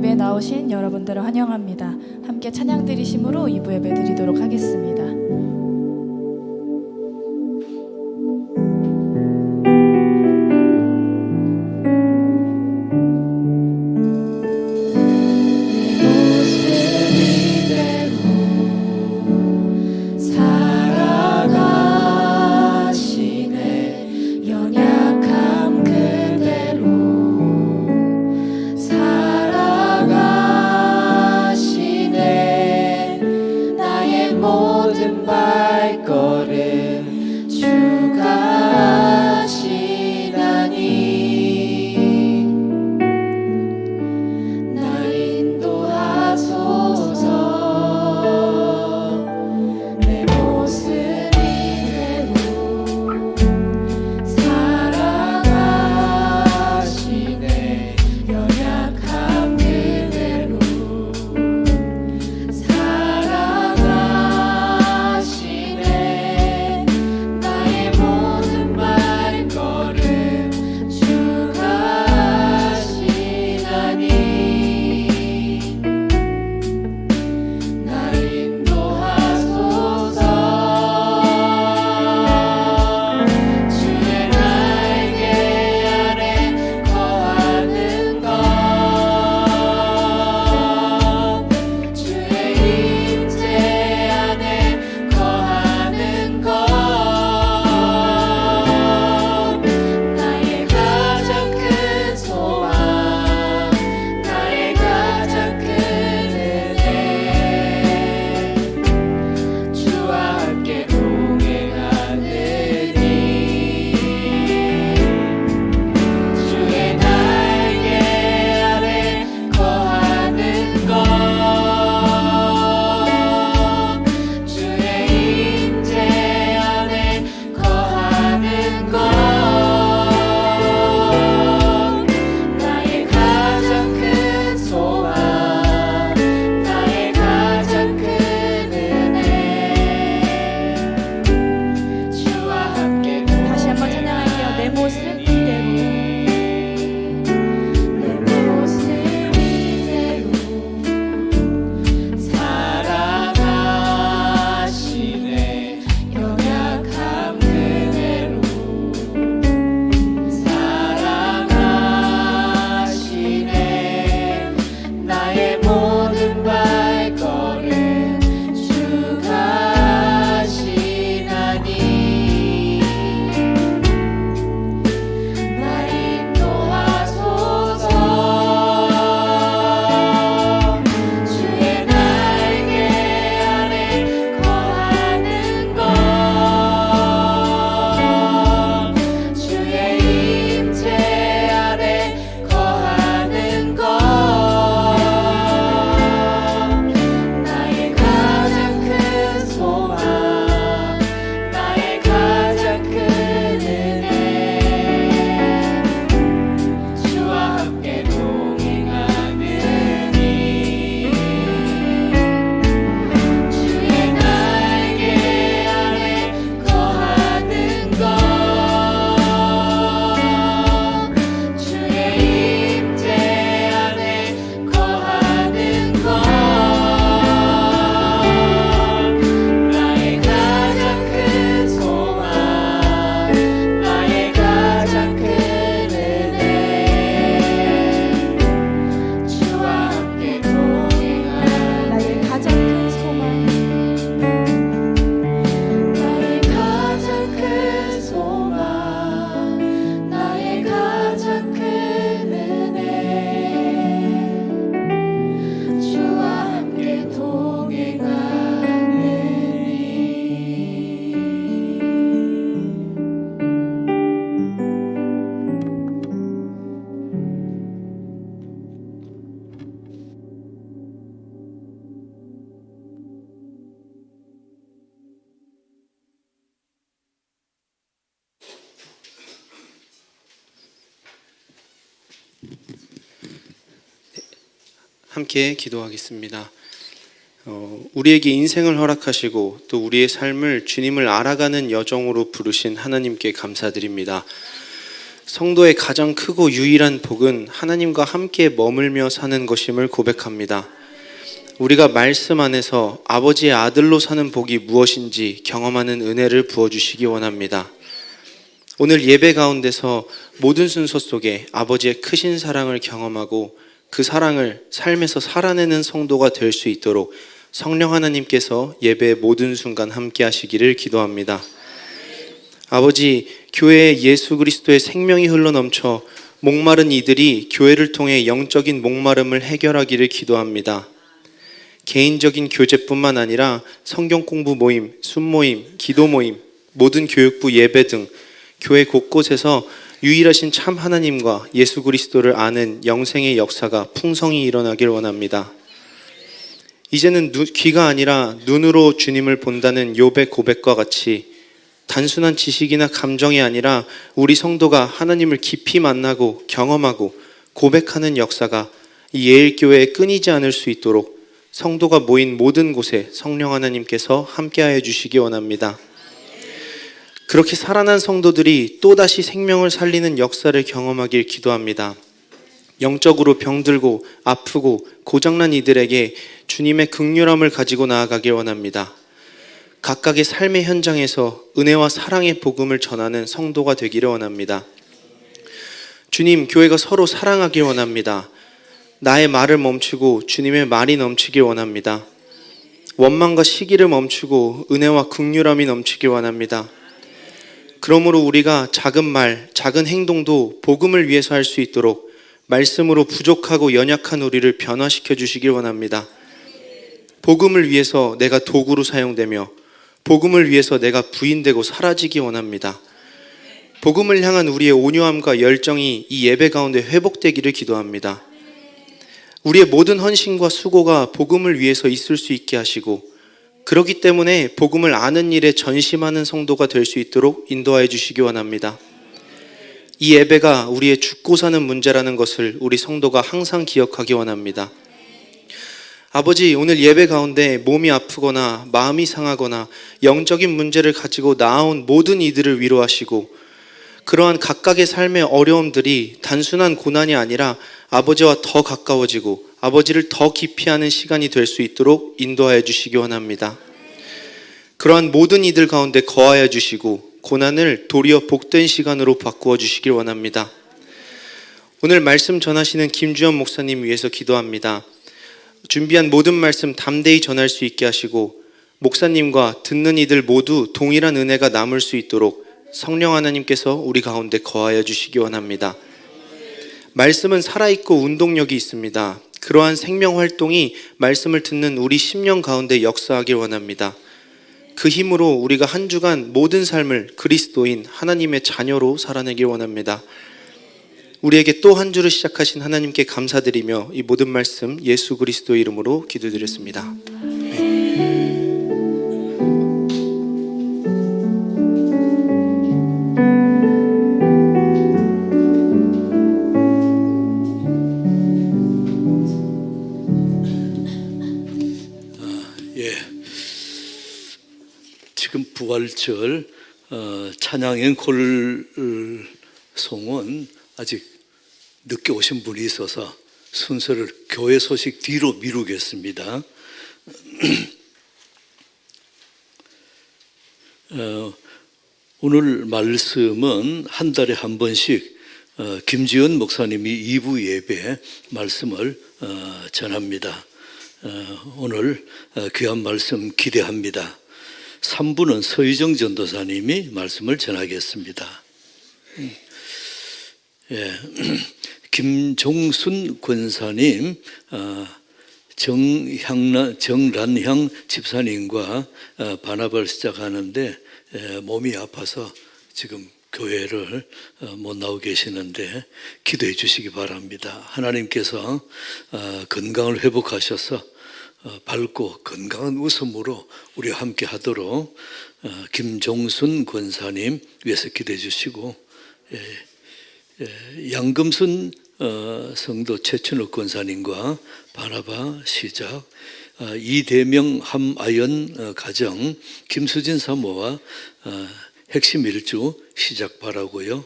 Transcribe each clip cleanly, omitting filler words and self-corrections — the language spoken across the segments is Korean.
예배에 나오신 여러분들을 환영합니다. 함께 찬양 드리심으로 2부 예배 드리도록 하겠습니다. 함께 기도하겠습니다. 우리에게 인생을 허락하시고 또 우리의 삶을 주님을 알아가는 여정으로 부르신 하나님께 감사드립니다. 성도의 가장 크고 유일한 복은 하나님과 함께 머물며 사는 것임을 고백합니다. 우리가 말씀 안에서 아버지의 아들로 사는 복이 무엇인지 경험하는 은혜를 부어주시기 원합니다. 오늘 예배 가운데서 모든 순서 속에 아버지의 크신 사랑을 경험하고 그 사랑을 삶에서 살아내는 성도가 될 수 있도록 성령 하나님께서 예배의 모든 순간 함께 하시기를 기도합니다. 아버지, 교회에 예수 그리스도의 생명이 흘러넘쳐 목마른 이들이 교회를 통해 영적인 목마름을 해결하기를 기도합니다. 개인적인 교제뿐만 아니라 성경 공부 모임, 순모임, 기도 모임, 모든 교육부 예배 등 교회 곳곳에서 유일하신 참 하나님과 예수 그리스도를 아는 영생의 역사가 풍성히 일어나길 원합니다. 이제는 귀가 아니라 눈으로 주님을 본다는 욥의 고백과 같이 단순한 지식이나 감정이 아니라 우리 성도가 하나님을 깊이 만나고 경험하고 고백하는 역사가 이 예일교회에 끊이지 않을 수 있도록 성도가 모인 모든 곳에 성령 하나님께서 함께하여 주시기 원합니다. 그렇게 살아난 성도들이 또다시 생명을 살리는 역사를 경험하길 기도합니다. 영적으로 병들고 아프고 고장난 이들에게 주님의 긍휼함을 가지고 나아가길 원합니다. 각각의 삶의 현장에서 은혜와 사랑의 복음을 전하는 성도가 되기를 원합니다. 주님, 교회가 서로 사랑하길 원합니다. 나의 말을 멈추고 주님의 말이 넘치길 원합니다. 원망과 시기를 멈추고 은혜와 긍휼함이 넘치길 원합니다. 그러므로 우리가 작은 말, 작은 행동도 복음을 위해서 할 수 있도록 말씀으로 부족하고 연약한 우리를 변화시켜 주시길 원합니다. 복음을 위해서 내가 도구로 사용되며 복음을 위해서 내가 부인되고 사라지기 원합니다. 복음을 향한 우리의 온유함과 열정이 이 예배 가운데 회복되기를 기도합니다. 우리의 모든 헌신과 수고가 복음을 위해서 있을 수 있게 하시고 그렇기 때문에 복음을 아는 일에 전심하는 성도가 될 수 있도록 인도하여 주시기 원합니다. 이 예배가 우리의 죽고 사는 문제라는 것을 우리 성도가 항상 기억하기 원합니다. 아버지, 오늘 예배 가운데 몸이 아프거나 마음이 상하거나 영적인 문제를 가지고 나아온 모든 이들을 위로하시고 그러한 각각의 삶의 어려움들이 단순한 고난이 아니라 아버지와 더 가까워지고 아버지를 더 깊이 아는 시간이 될 수 있도록 인도하여 주시기 원합니다. 그러한 모든 이들 가운데 거하여 주시고 고난을 도리어 복된 시간으로 바꾸어 주시길 원합니다. 오늘 말씀 전하시는 김주현 목사님 위해서 기도합니다. 준비한 모든 말씀 담대히 전할 수 있게 하시고 목사님과 듣는 이들 모두 동일한 은혜가 남을 수 있도록 성령 하나님께서 우리 가운데 거하여 주시기 원합니다. 말씀은 살아있고 운동력이 있습니다. 그러한 생명 활동이 말씀을 듣는 우리 심령 가운데 역사하길 원합니다. 그 힘으로 우리가 한 주간 모든 삶을 그리스도인 하나님의 자녀로 살아내길 원합니다. 우리에게 또 한 주를 시작하신 하나님께 감사드리며 이 모든 말씀 예수 그리스도 이름으로 기도드렸습니다. 지금 부활절 찬양행 콜송은 아직 늦게 오신 분이 있어서 순서를 교회 소식 뒤로 미루겠습니다. 오늘 말씀은 한 달에 한 번씩 김지은 목사님이 2부 예배 말씀을 전합니다. 오늘 귀한 말씀 기대합니다. 3부는 서희정 전도사님이 말씀을 전하겠습니다. 김종순 권사님, 정란향 집사님과 반합을 시작하는데 몸이 아파서 지금 교회를 못 나오고 계시는데 기도해 주시기 바랍니다. 하나님께서 건강을 회복하셔서 밝고 건강한 웃음으로 우리와 함께 하도록 김종순 권사님 위해서 기도해 주시고 양금순 성도 최춘욱 권사님과 바나바 시작, 이대명 함아연 가정 김수진 사모와 핵심 일주 시작 바라고요.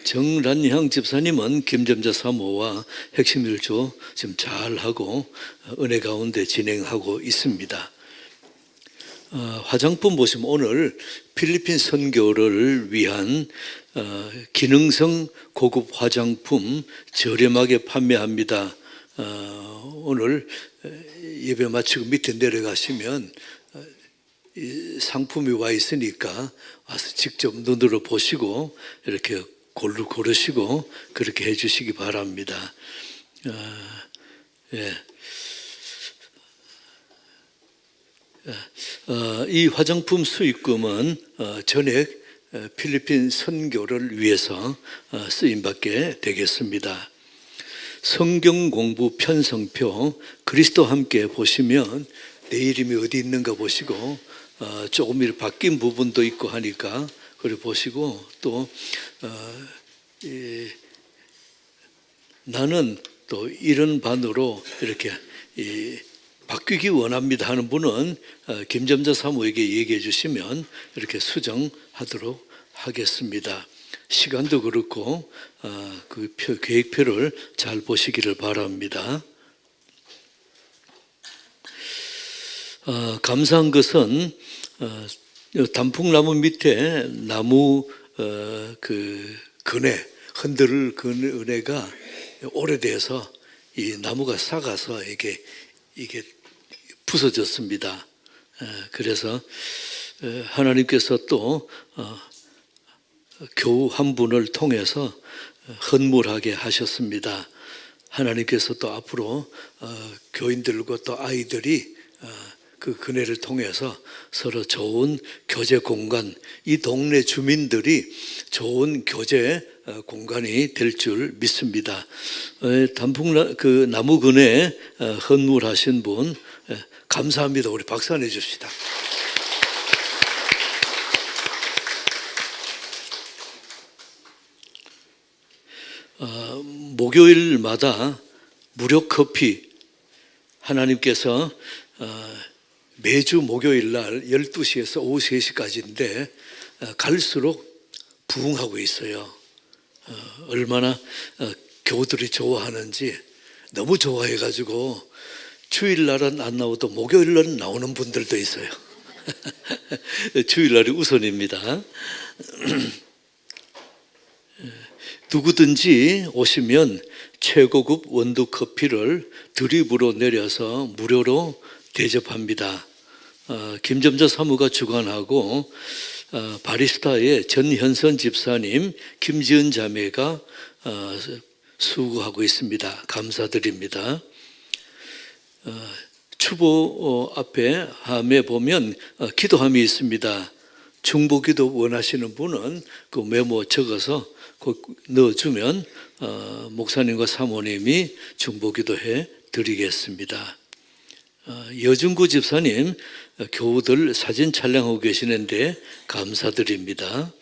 정란향 집사님은 김점자 사모와 핵심 일조 지금 잘하고 은혜 가운데 진행하고 있습니다. 화장품 보시면 오늘 필리핀 선교를 위한 기능성 고급 화장품 저렴하게 판매합니다. 오늘 예배 마치고 밑에 내려가시면 이 상품이 와 있으니까 와서 직접 눈으로 보시고 이렇게 고르시고 그렇게 해주시기 바랍니다. 예. 이 화장품 수익금은 전액 필리핀 선교를 위해서 쓰임받게 되겠습니다. 성경 공부 편성표 그리스도 함께 보시면 내 이름이 어디 있는가 보시고 조금 이렇게 바뀐 부분도 있고 하니까 그래 보시고 또 나는 또 이런 반으로 이렇게 바뀌기 원합니다 하는 분은 김점자 사모에게 얘기해 주시면 이렇게 수정하도록 하겠습니다. 시간도 그렇고 그 계획표를 잘 보시기를 바랍니다. 감사한 것은 단풍나무 밑에 나무 그 그네 흔들 그네가 오래돼서 이 나무가 삭아서 이게 부서졌습니다. 그래서 하나님께서 또 교우 한 분을 통해서 헌물하게 하셨습니다. 하나님께서 또 앞으로 교인들과 또 아이들이 그 그네를 통해서 서로 좋은 교제 공간, 이 동네 주민들이 좋은 교제 공간이 될 줄 믿습니다. 단풍 그 나무 그네 헌물하신 분 감사합니다. 우리 박수 한번 해줍시다. 목요일마다 무료 커피 하나님께서 매주 목요일 날 12시에서 오후 3시까지인데 갈수록 부흥하고 있어요. 얼마나 교우들이 좋아하는지 너무 좋아해가지고 주일날은 안 나오도 목요일날은 나오는 분들도 있어요. 주일날이 우선입니다. 누구든지 오시면 최고급 원두 커피를 드립으로 내려서 무료로 대접합니다. 김점자 사무가 주관하고 바리스타의 전현선 집사님, 김지은 자매가 수고하고 있습니다. 감사드립니다. 추보 앞에 함에 보면 기도함이 있습니다. 중보기도 원하시는 분은 그 메모 적어서 넣어주면 목사님과 사모님이 중보기도해 드리겠습니다. 여중구 집사님 교우들 사진 촬영하고 계시는데 감사드립니다.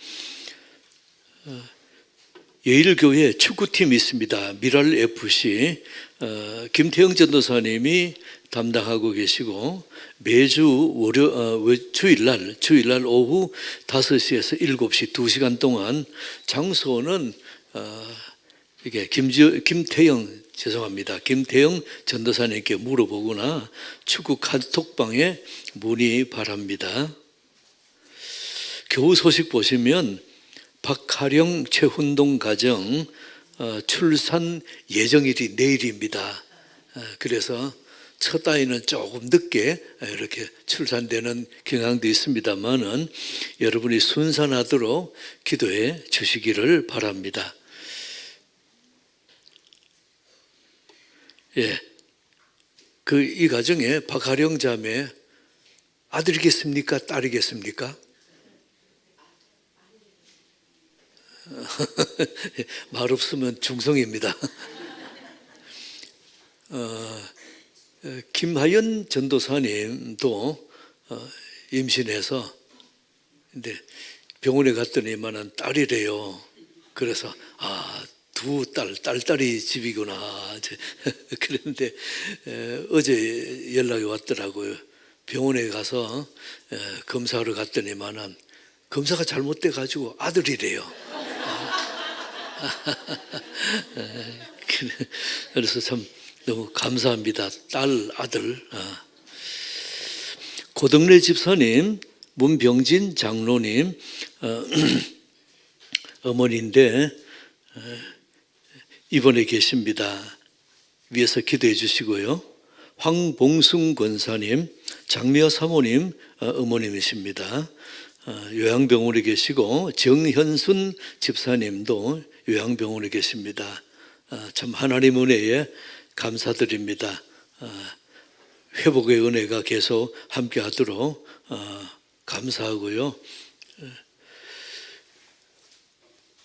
예일교회 축구팀이 있습니다. 미랄 FC 김태영 전도사님이 담당하고 계시고 매주 주일날 오후 5시에서 7시 2시간 동안 장소는 이게 김태영 전도사님께 물어보거나 축구 카톡방에 문의 바랍니다. 교우 소식 보시면 박하령 최훈동 가정 출산 예정일이 내일입니다. 그래서 첫 아이는 조금 늦게 이렇게 출산되는 경향도 있습니다만은 여러분이 순산하도록 기도해 주시기를 바랍니다. 예, 이 가정에 박하령 자매 아들이겠습니까? 딸이겠습니까? 말 없으면 중성입니다. 김하연 전도사님도 임신해서 근데 병원에 갔더니만은 딸이래요. 그래서 두 딸이 집이구나. 그런데 어제 연락이 왔더라고요. 병원에 가서 검사하러 갔더니만은 검사가 잘못돼 가지고 아들이래요. 그래서 참 너무 감사합니다. 딸, 아들. 고덕래 집사님, 문병진 장로님 어머니인데 입원해 계십니다. 위에서 기도해 주시고요. 황봉승 권사님, 장미화 사모님 어머님이십니다. 요양병원에 계시고 정현순 집사님도 요양병원에 계십니다. 참 하나님 은혜에 감사드립니다. 회복의 은혜가 계속 함께하도록 감사하고요.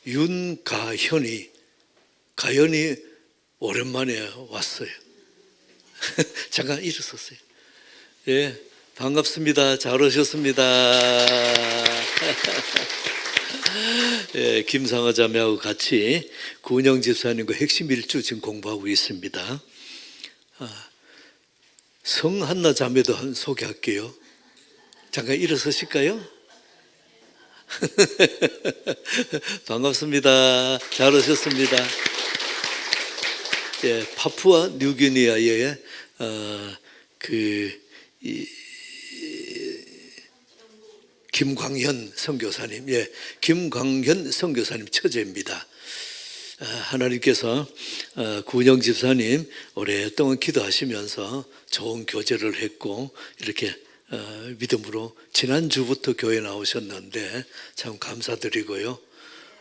윤가현이 가연이 오랜만에 왔어요. 잠깐 일어섰어요. 예, 반갑습니다. 잘 오셨습니다. 예, 김상화 자매하고 같이 구은영 집사님과 핵심 일주 지금 공부하고 있습니다. 성한나 자매도 한 소개할게요. 잠깐 일어서실까요? 반갑습니다. 잘 오셨습니다. 예, 파푸아 뉴기니아의 김광현 선교사님, 예, 김광현 선교사님 처제입니다. 하나님께서 구은영 집사님 오랫동안 기도하시면서 좋은 교제를 했고 이렇게 믿음으로 지난주부터 교회 나오셨는데 참 감사드리고요.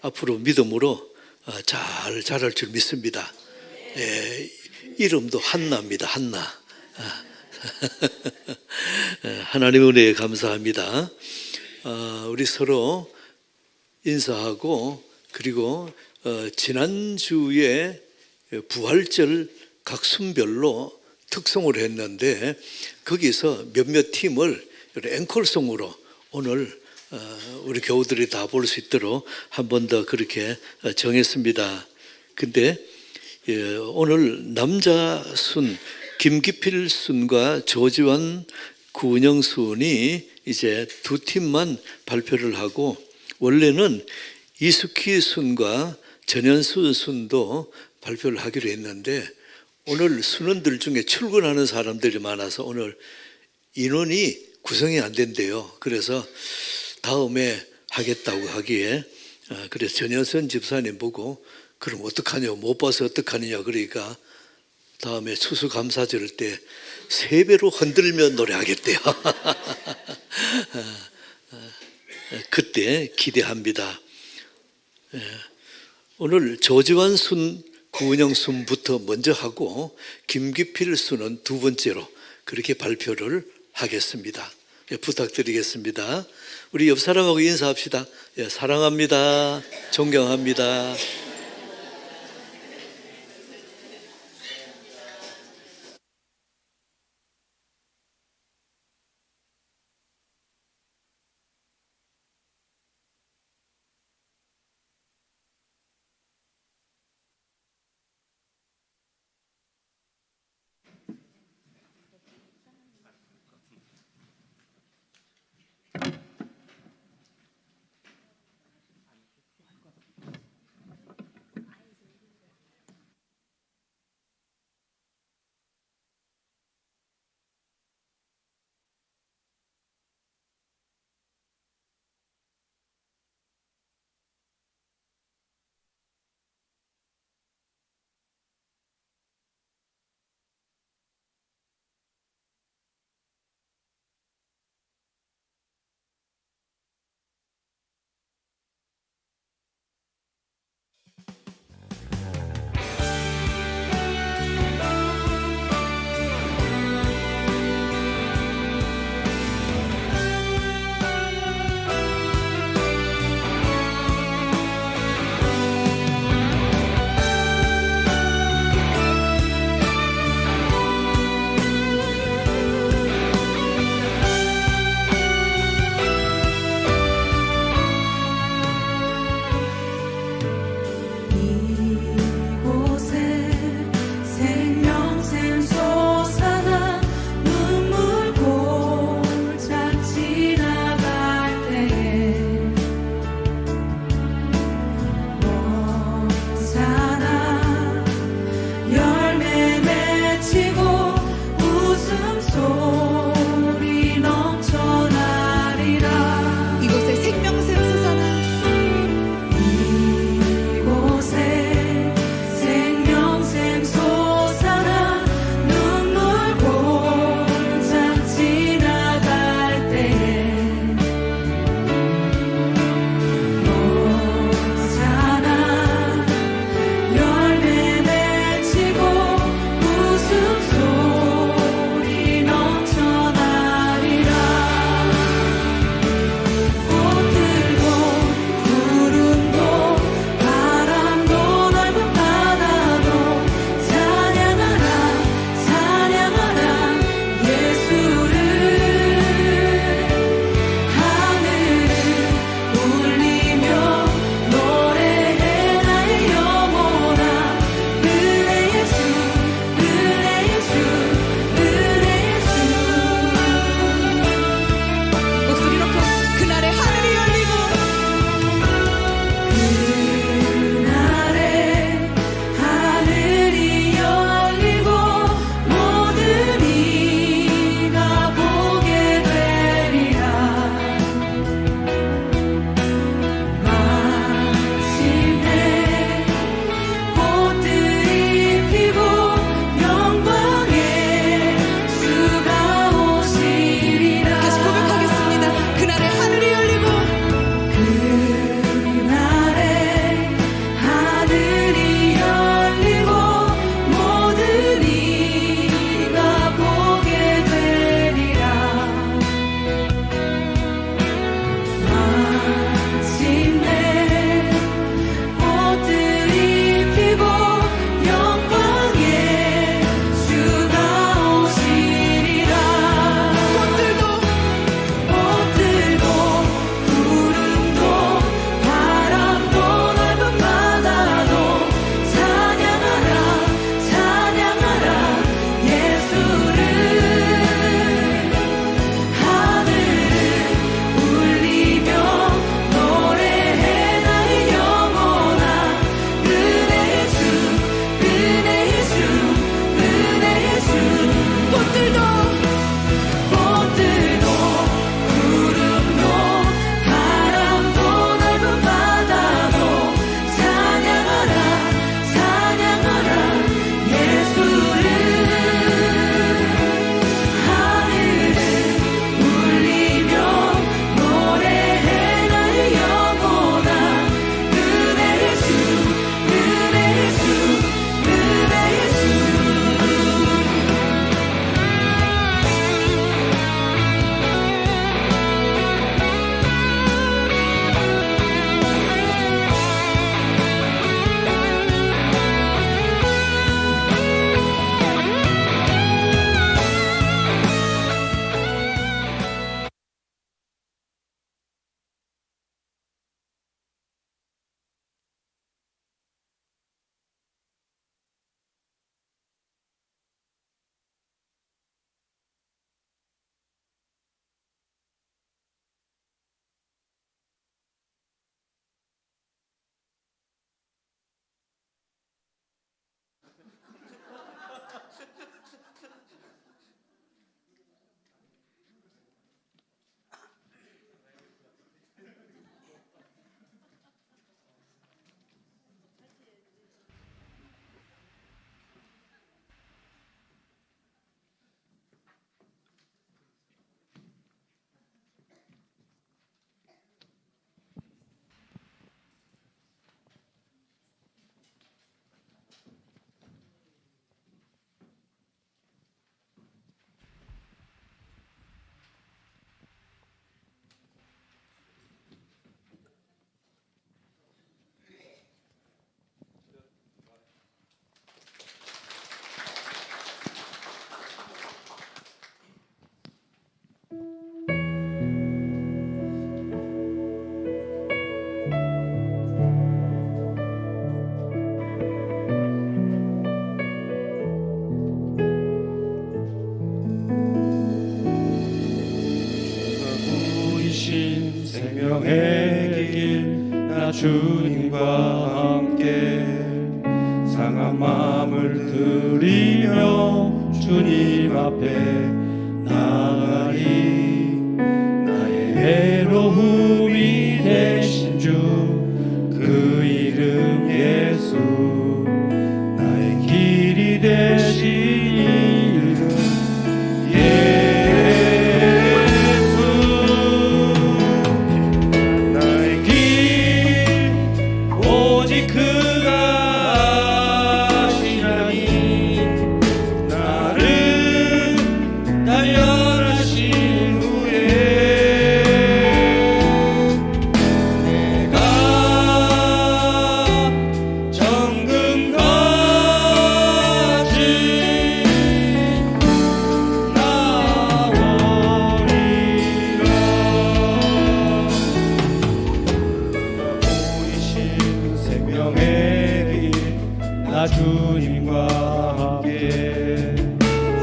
앞으로 믿음으로 잘 자랄 줄 믿습니다. 예, 이름도 한나입니다. 한나. 하나님 은혜에 감사합니다. 우리 서로 인사하고 그리고 지난주에 부활절 각 순별로 특송을 했는데 거기서 몇몇 팀을 앵콜송으로 오늘 우리 교우들이 다 볼 수 있도록 한 번 더 그렇게 정했습니다. 근데 오늘 남자 순 김기필 순과 조지환 구은영 순이 이제 두 팀만 발표를 하고 원래는 이숙희 순과 전현수 순도 발표를 하기로 했는데 오늘 순원들 중에 출근하는 사람들이 많아서 오늘 인원이 구성이 안 된대요. 그래서 다음에 하겠다고 하기에 그래서 전현선 집사님 보고 그럼 어떡하냐 못 봐서 어떡하느냐 그러니까 다음에 추수감사절 때 3배로 흔들며 노래하겠대요. 그때 기대합니다. 오늘 조지환 순, 구은영 순부터 먼저 하고 김기필 순은 두 번째로 그렇게 발표를 하겠습니다. 부탁드리겠습니다. 우리 옆 사람하고 인사합시다. 사랑합니다. 존경합니다. 생명의 길 나 주님과 함께 상한 마음을 들이며 주님 앞에 나가리. 나의 외로움이 되신 주 그 이름 예수, 나의 길이 되신 이름 예수. 나의 길 오직 그가 아시나니 나를 단련하신 후에 내가 정금같이 나오리라. 보이신 생명의 길 나 주님과 함께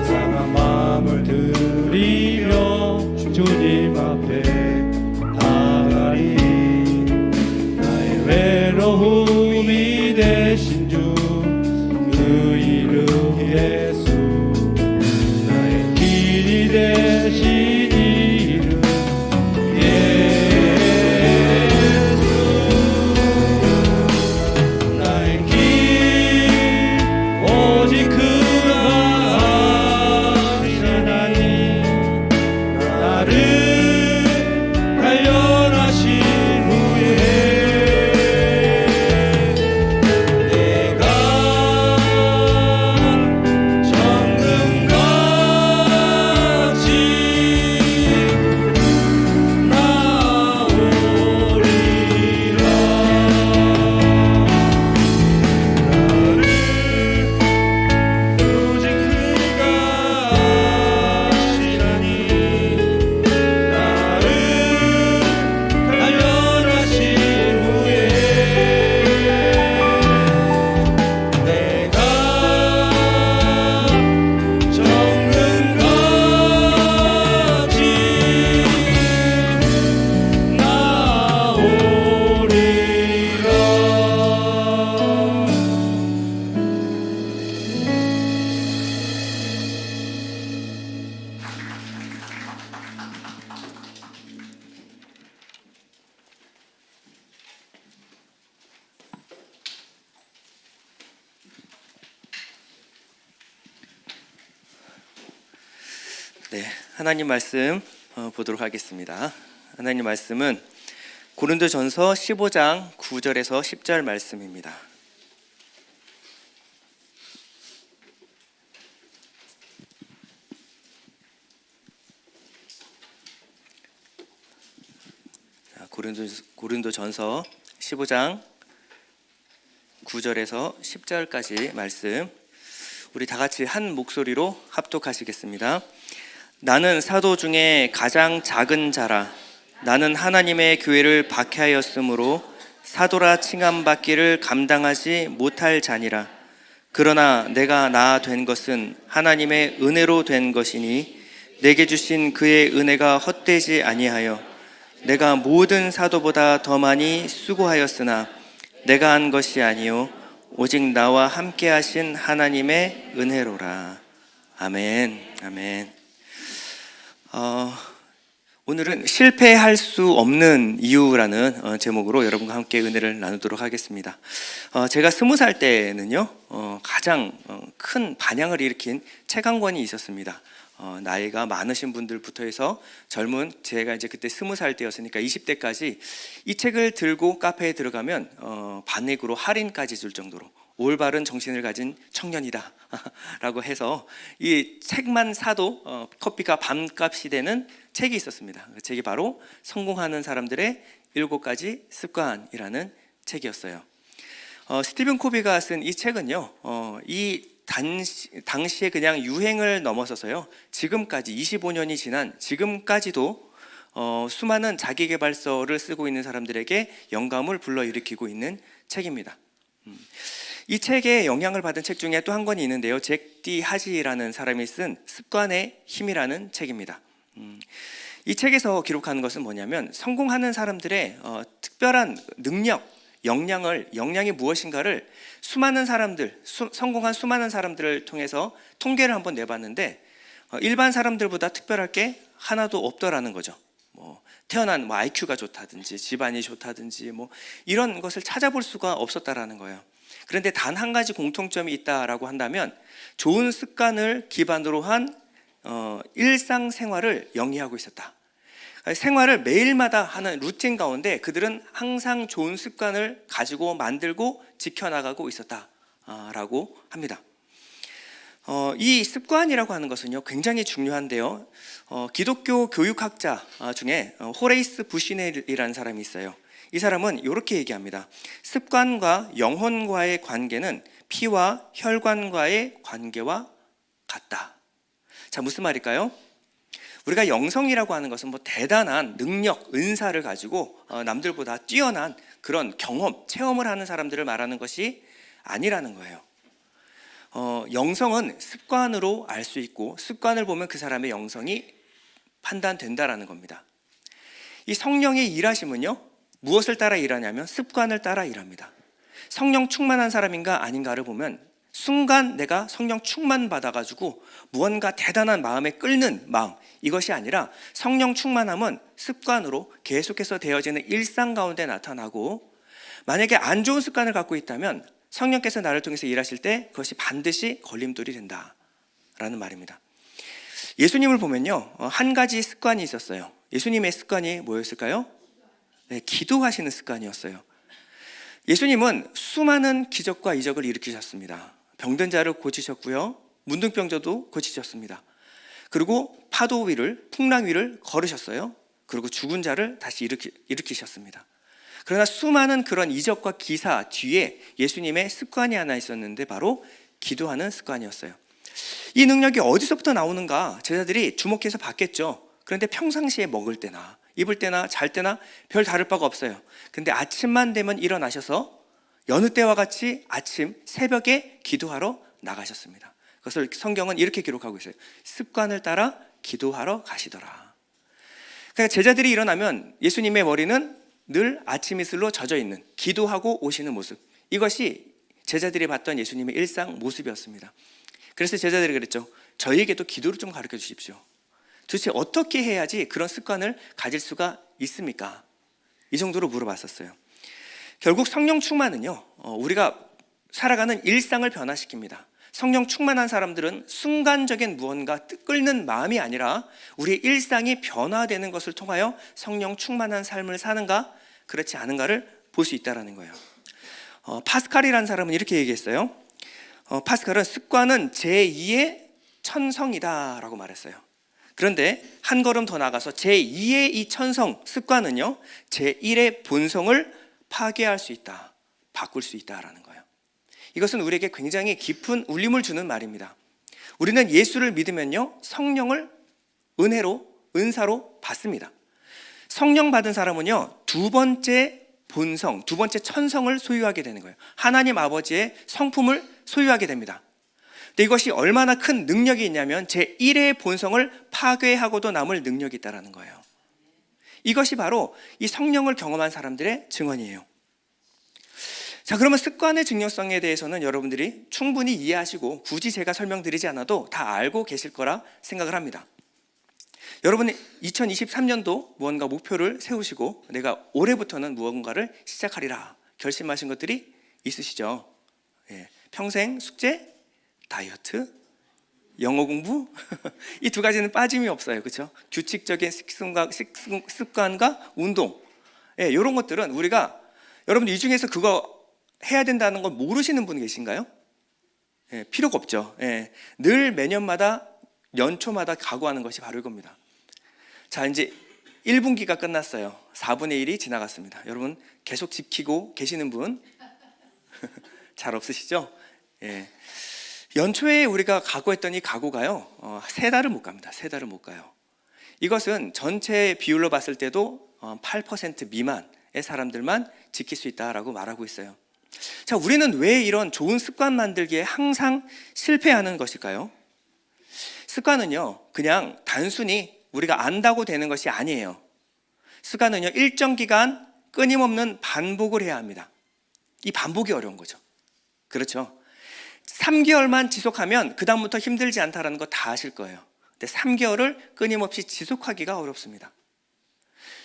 상한 마음을 들이며 주님 앞에 나가리. 나의 외로움이 되신 주 그 이름 예수, 나의 길이 되신 이름 예수. 나의 길 오직 그가 아시나니 나를 단련하신 후에 내가 정금같이 나오리라. 나를 오직 그가 아시나니 나를 단련하신 후에 내가 정금같이 네, 하나님 말씀 보도록 하겠습니다. 하나님 말씀은 고린도전서 15장 9절에서 10절 말씀입니다. 고린도전서 15장 9절에서 10절까지 말씀, 우리 다 같이 한 목소리로 합독하시겠습니다. 나는 사도 중에 가장 작은 자라. 나는 하나님의 교회를 박해하였으므로 사도라 칭함받기를 감당하지 못할 자니라. 그러나 내가 나 된 것은 하나님의 은혜로 된 것이니 내게 주신 그의 은혜가 헛되지 아니하여 내가 모든 사도보다 더 많이 수고하였으나 내가 한 것이 아니요 오직 나와 함께 하신 하나님의 은혜로라. 아멘. 아멘. 오늘은 실패할 수 없는 이유라는 제목으로 여러분과 함께 은혜를 나누도록 하겠습니다. 제가 20살 때는요, 가장 큰 반향을 일으킨 책 한 권이 있었습니다. 나이가 많으신 분들부터 해서 젊은, 제가 이제 그때 20살 때였으니까 20대까지 이 책을 들고 카페에 들어가면 반액으로 할인까지 줄 정도로 올바른 정신을 가진 청년이다 라고 해서 이 책만 사도 커피가 반값이 되는 책이 있었습니다. 그 책이 바로 성공하는 사람들의 7가지 습관이라는 책이었어요. 스티븐 코비가 쓴 이 책은요, 이 당시에 그냥 유행을 넘어서서요, 지금까지 25년이 지난 지금까지도 수많은 자기계발서를 쓰고 있는 사람들에게 영감을 불러일으키고 있는 책입니다. 이 책에 영향을 받은 책 중에 또 한 권이 있는데요, 잭 디 하지라는 사람이 쓴 습관의 힘이라는 책입니다. 이 책에서 기록하는 것은 뭐냐면 성공하는 사람들의 특별한 능력, 역량이 무엇인가를 수많은 사람들, 성공한 수많은 사람들을 통해서 통계를 한번 내봤는데 일반 사람들보다 특별할 게 하나도 없더라는 거죠. 태어난 IQ가 좋다든지 집안이 좋다든지 이런 것을 찾아볼 수가 없었다라는 거예요. 그런데 단 한 가지 공통점이 있다라고 한다면 좋은 습관을 기반으로 한 일상생활을 영위하고 있었다. 생활을 매일마다 하는 루틴 가운데 그들은 항상 좋은 습관을 가지고 만들고 지켜나가고 있었다라고 합니다. 이 습관이라고 하는 것은요 굉장히 중요한데요. 기독교 교육학자 중에 호레이스 부시넬이라는 사람이 있어요. 이 사람은 이렇게 얘기합니다. 습관과 영혼과의 관계는 피와 혈관과의 관계와 같다. 자, 무슨 말일까요? 우리가 영성이라고 하는 것은 대단한 능력, 은사를 가지고 남들보다 뛰어난 그런 경험, 체험을 하는 사람들을 말하는 것이 아니라는 거예요. 영성은 습관으로 알 수 있고 습관을 보면 그 사람의 영성이 판단된다라는 겁니다. 이 성령의 일하심은요 무엇을 따라 일하냐면 습관을 따라 일합니다. 성령 충만한 사람인가 아닌가를 보면 순간 내가 성령 충만 받아가지고 무언가 대단한 마음에 끓는 마음, 이것이 아니라 성령 충만함은 습관으로 계속해서 되어지는 일상 가운데 나타나고, 만약에 안 좋은 습관을 갖고 있다면 성령께서 나를 통해서 일하실 때 그것이 반드시 걸림돌이 된다라는 말입니다. 예수님을 보면요 한 가지 습관이 있었어요. 예수님의 습관이 뭐였을까요? 네, 기도하시는 습관이었어요. 예수님은 수많은 기적과 이적을 일으키셨습니다. 병든 자를 고치셨고요, 문둥병자도 고치셨습니다. 그리고 파도 위를, 풍랑 위를 걸으셨어요. 그리고 죽은 자를 다시 일으키셨습니다. 그러나 수많은 그런 이적과 기사 뒤에 예수님의 습관이 하나 있었는데 바로 기도하는 습관이었어요. 이 능력이 어디서부터 나오는가 제자들이 주목해서 봤겠죠. 그런데 평상시에 먹을 때나 입을 때나 잘 때나 별 다를 바가 없어요. 근데 아침만 되면 일어나셔서 여느 때와 같이 아침 새벽에 기도하러 나가셨습니다. 그것을 성경은 이렇게 기록하고 있어요. 습관을 따라 기도하러 가시더라. 그러니까 제자들이 일어나면 예수님의 머리는 늘 아침 이슬로 젖어 있는, 기도하고 오시는 모습, 이것이 제자들이 봤던 예수님의 일상 모습이었습니다. 그래서 제자들이 그랬죠. 저희에게도 기도를 좀 가르쳐 주십시오. 도대체 어떻게 해야지 그런 습관을 가질 수가 있습니까? 이 정도로 물어봤었어요. 결국 성령 충만은요 우리가 살아가는 일상을 변화시킵니다. 성령 충만한 사람들은 순간적인 무언가 끓는 마음이 아니라 우리의 일상이 변화되는 것을 통하여 성령 충만한 삶을 사는가 그렇지 않은가를 볼 수 있다는 거예요. 파스칼이라는 사람은 이렇게 얘기했어요. 파스칼은 습관은 제2의 천성이다 라고 말했어요. 그런데 한 걸음 더 나가서 제2의 이 천성, 습관은요 제1의 본성을 파괴할 수 있다, 바꿀 수 있다라는 거예요. 이것은 우리에게 굉장히 깊은 울림을 주는 말입니다. 우리는 예수를 믿으면요 성령을 은혜로, 은사로 받습니다. 성령 받은 사람은요 두 번째 본성, 두 번째 천성을 소유하게 되는 거예요. 하나님 아버지의 성품을 소유하게 됩니다. 근데 이것이 얼마나 큰 능력이 있냐면 제1의 본성을 파괴하고도 남을 능력이 있다는 거예요. 이것이 바로 이 성령을 경험한 사람들의 증언이에요. 자, 그러면 습관의 중요성에 대해서는 여러분들이 충분히 이해하시고 굳이 제가 설명드리지 않아도 다 알고 계실 거라 생각을 합니다. 여러분이 2023년도 무언가 목표를 세우시고 내가 올해부터는 무언가를 시작하리라 결심하신 것들이 있으시죠? 평생 숙제, 다이어트, 영어 공부 이 두 가지는 빠짐이 없어요. 그렇죠? 규칙적인 습관과 운동, 이런 것들은 우리가, 여러분들 이 중에서 그거 해야 된다는 걸 모르시는 분 계신가요? 필요가 없죠. 늘 매년마다 연초마다 각오하는 것이 바로 이겁니다. 자, 이제 1분기가 끝났어요. 4분의 1이 지나갔습니다. 여러분 계속 지키고 계시는 분 잘 없으시죠? 연초에 우리가 각오했던 이 각오가요 3달을 못 갑니다. 3달을 못 가요. 이것은 전체 비율로 봤을 때도 8% 미만의 사람들만 지킬 수 있다라고 말하고 있어요. 자, 우리는 왜 이런 좋은 습관 만들기에 항상 실패하는 것일까요? 습관은요 그냥 단순히 우리가 안다고 되는 것이 아니에요. 습관은요, 일정 기간 끊임없는 반복을 해야 합니다. 이 반복이 어려운 거죠. 그렇죠? 3개월만 지속하면 그 다음부터 힘들지 않다라는 거 다 아실 거예요. 근데 3개월을 끊임없이 지속하기가 어렵습니다.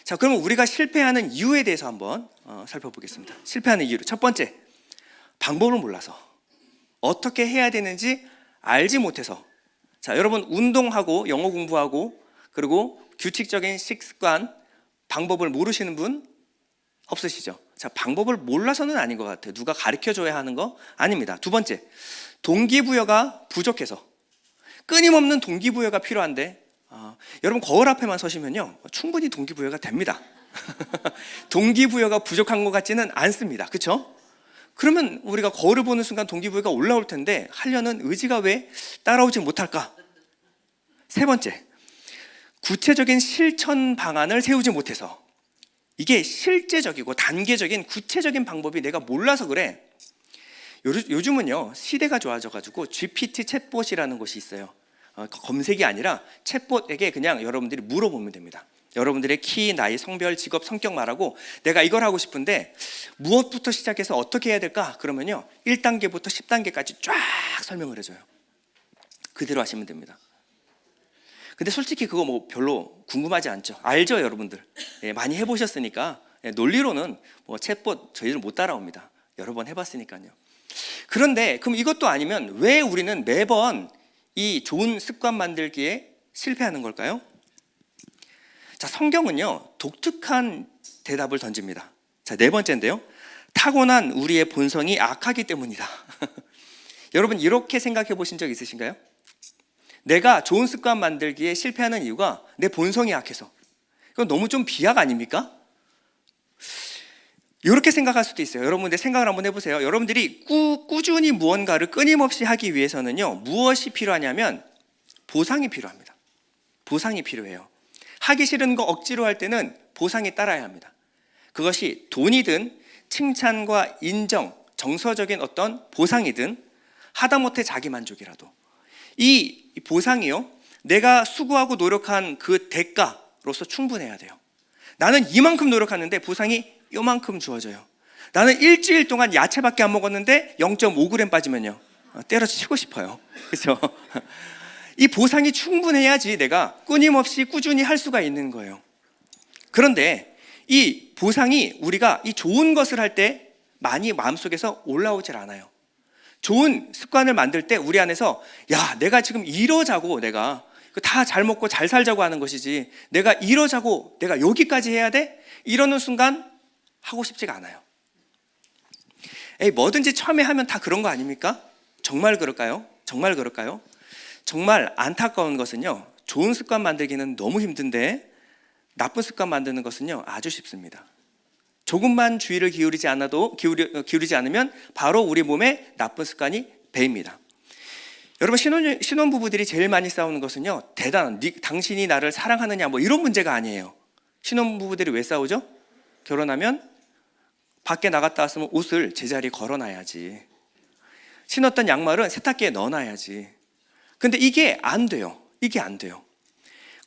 자, 그러면 우리가 실패하는 이유에 대해서 한번 살펴보겠습니다. 실패하는 이유. 첫 번째, 방법을 몰라서. 어떻게 해야 되는지 알지 못해서. 자, 여러분 운동하고 영어 공부하고 그리고 규칙적인 식습관, 방법을 모르시는 분 없으시죠? 자, 방법을 몰라서는 아닌 것 같아요. 누가 가르쳐줘야 하는 거 아닙니다. 두 번째, 동기부여가 부족해서. 끊임없는 동기부여가 필요한데 여러분 거울 앞에만 서시면요 충분히 동기부여가 됩니다. 동기부여가 부족한 것 같지는 않습니다. 그렇죠? 그러면 우리가 거울을 보는 순간 동기부여가 올라올 텐데 하려는 의지가 왜 따라오지 못할까? 세 번째, 구체적인 실천 방안을 세우지 못해서. 이게 실제적이고 단계적인 구체적인 방법이 내가 몰라서 그래. 요즘은요 시대가 좋아져가지고 GPT 챗봇이라는 것이 있어요. 검색이 아니라 챗봇에게 그냥 여러분들이 물어보면 됩니다. 여러분들의 키, 나이, 성별, 직업, 성격 말하고 내가 이걸 하고 싶은데 무엇부터 시작해서 어떻게 해야 될까? 그러면요 1단계부터 10단계까지 쫙 설명을 해줘요. 그대로 하시면 됩니다. 근데 솔직히 그거 뭐 별로 궁금하지 않죠? 알죠 여러분들? 예, 많이 해보셨으니까 논리로는 뭐 챗봇 저희들 못 따라옵니다. 여러 번 해봤으니까요. 그런데 그럼 이것도 아니면 왜 우리는 매번 이 좋은 습관 만들기에 실패하는 걸까요? 자, 성경은요 독특한 대답을 던집니다. 자, 네 번째인데요, 타고난 우리의 본성이 악하기 때문이다. 여러분 이렇게 생각해 보신 적 있으신가요? 내가 좋은 습관 만들기에 실패하는 이유가 내 본성이 악해서. 이건 너무 좀 비약 아닙니까? 이렇게 생각할 수도 있어요. 여러분들 생각을 한번 해보세요. 여러분들이 꾸준히 무언가를 끊임없이 하기 위해서는요 무엇이 필요하냐면 보상이 필요합니다. 보상이 필요해요. 하기 싫은 거 억지로 할 때는 보상이 따라야 합니다. 그것이 돈이든 칭찬과 인정, 정서적인 어떤 보상이든 하다못해 자기 만족이라도 이 보상이요 내가 수고하고 노력한 그 대가로서 충분해야 돼요. 나는 이만큼 노력하는데 보상이 요만큼 주어져요. 나는 일주일 동안 야채밖에 안 먹었는데 0.5g 빠지면요 때려치고 싶어요. 그렇죠? 이 보상이 충분해야지 내가 끊임없이 꾸준히 할 수가 있는 거예요. 그런데 이 보상이 우리가 이 좋은 것을 할 때 많이 마음속에서 올라오질 않아요. 좋은 습관을 만들 때 우리 안에서 야 내가 지금 이러자고 내가 다 잘 먹고 잘 살자고 하는 것이지 내가 이러자고 내가 여기까지 해야 돼? 이러는 순간 하고 싶지가 않아요. 에이, 뭐든지 처음에 하면 다 그런 거 아닙니까? 정말 그럴까요? 정말 그럴까요? 정말 안타까운 것은요 좋은 습관 만들기는 너무 힘든데 나쁜 습관 만드는 것은요 아주 쉽습니다. 조금만 주의를 기울이지 않으면 바로 우리 몸에 나쁜 습관이 배입니다. 여러분 신혼부부들이 제일 많이 싸우는 것은요 당신이 나를 사랑하느냐 뭐 이런 문제가 아니에요. 신혼부부들이 왜 싸우죠? 결혼하면 밖에 나갔다 왔으면 옷을 제자리에 걸어놔야지, 신었던 양말은 세탁기에 넣어놔야지. 근데 이게 안 돼요. 이게 안 돼요.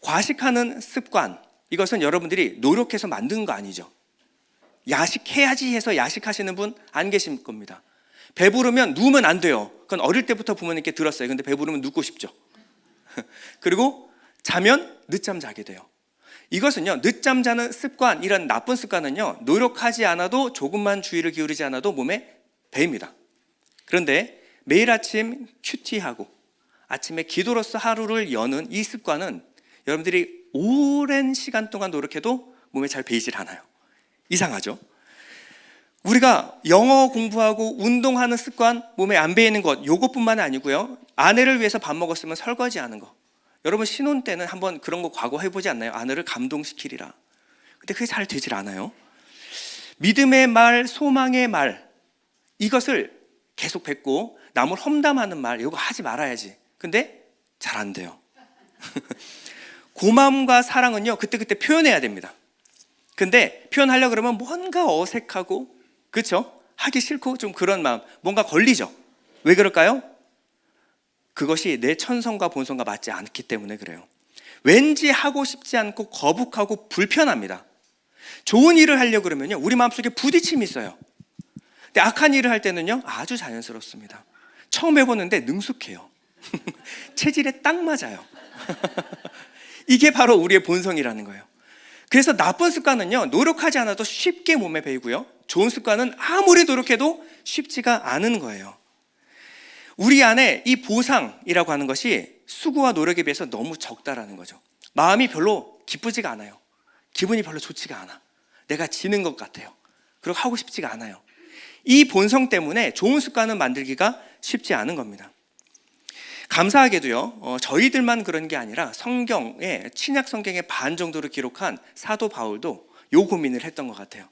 과식하는 습관, 이것은 여러분들이 노력해서 만든 거 아니죠. 야식해야지 해서 야식하시는 분 안 계실 겁니다. 배부르면 누우면 안 돼요. 그건 어릴 때부터 부모님께 들었어요. 근데 배부르면 눕고 싶죠. 그리고 자면 늦잠 자게 돼요. 이것은요 늦잠 자는 습관, 이런 나쁜 습관은요 노력하지 않아도 조금만 주의를 기울이지 않아도 몸에 배입니다. 그런데 매일 아침 큐티하고 아침에 기도로서 하루를 여는 이 습관은 여러분들이 오랜 시간 동안 노력해도 몸에 잘 배이질 않아요. 이상하죠? 우리가 영어 공부하고 운동하는 습관 몸에 안 배이는 것, 요것뿐만 아니고요 아내를 위해서 밥 먹었으면 설거지하는 거. 여러분 신혼 때는 한번 그런 거 과거 해보지 않나요? 아내를 감동시키리라. 근데 그게 잘 되질 않아요. 믿음의 말, 소망의 말, 이것을 계속 뱉고 남을 험담하는 말, 이거 하지 말아야지. 근데 잘 안 돼요. 고마움과 사랑은요 그때그때 표현해야 됩니다. 근데 표현하려고 그러면 뭔가 어색하고, 그렇죠? 하기 싫고 좀 그런 마음, 뭔가 걸리죠. 왜 그럴까요? 그것이 내 천성과 본성과 맞지 않기 때문에 그래요. 왠지 하고 싶지 않고 거북하고 불편합니다. 좋은 일을 하려고 그러면요, 우리 마음속에 부딪힘이 있어요. 근데 악한 일을 할 때는요, 아주 자연스럽습니다. 처음 해보는데 능숙해요. 체질에 딱 맞아요. 이게 바로 우리의 본성이라는 거예요. 그래서 나쁜 습관은요, 노력하지 않아도 쉽게 몸에 배이고요, 좋은 습관은 아무리 노력해도 쉽지가 않은 거예요. 우리 안에 이 보상이라고 하는 것이 수고와 노력에 비해서 너무 적다라는 거죠. 마음이 별로 기쁘지가 않아요. 기분이 별로 좋지가 않아. 내가 지는 것 같아요. 그리고 하고 싶지가 않아요. 이 본성 때문에 좋은 습관을 만들기가 쉽지 않은 겁니다. 감사하게도요, 저희들만 그런 게 아니라 성경에, 신약 성경의 반 정도를 기록한 사도 바울도 요 고민을 했던 것 같아요.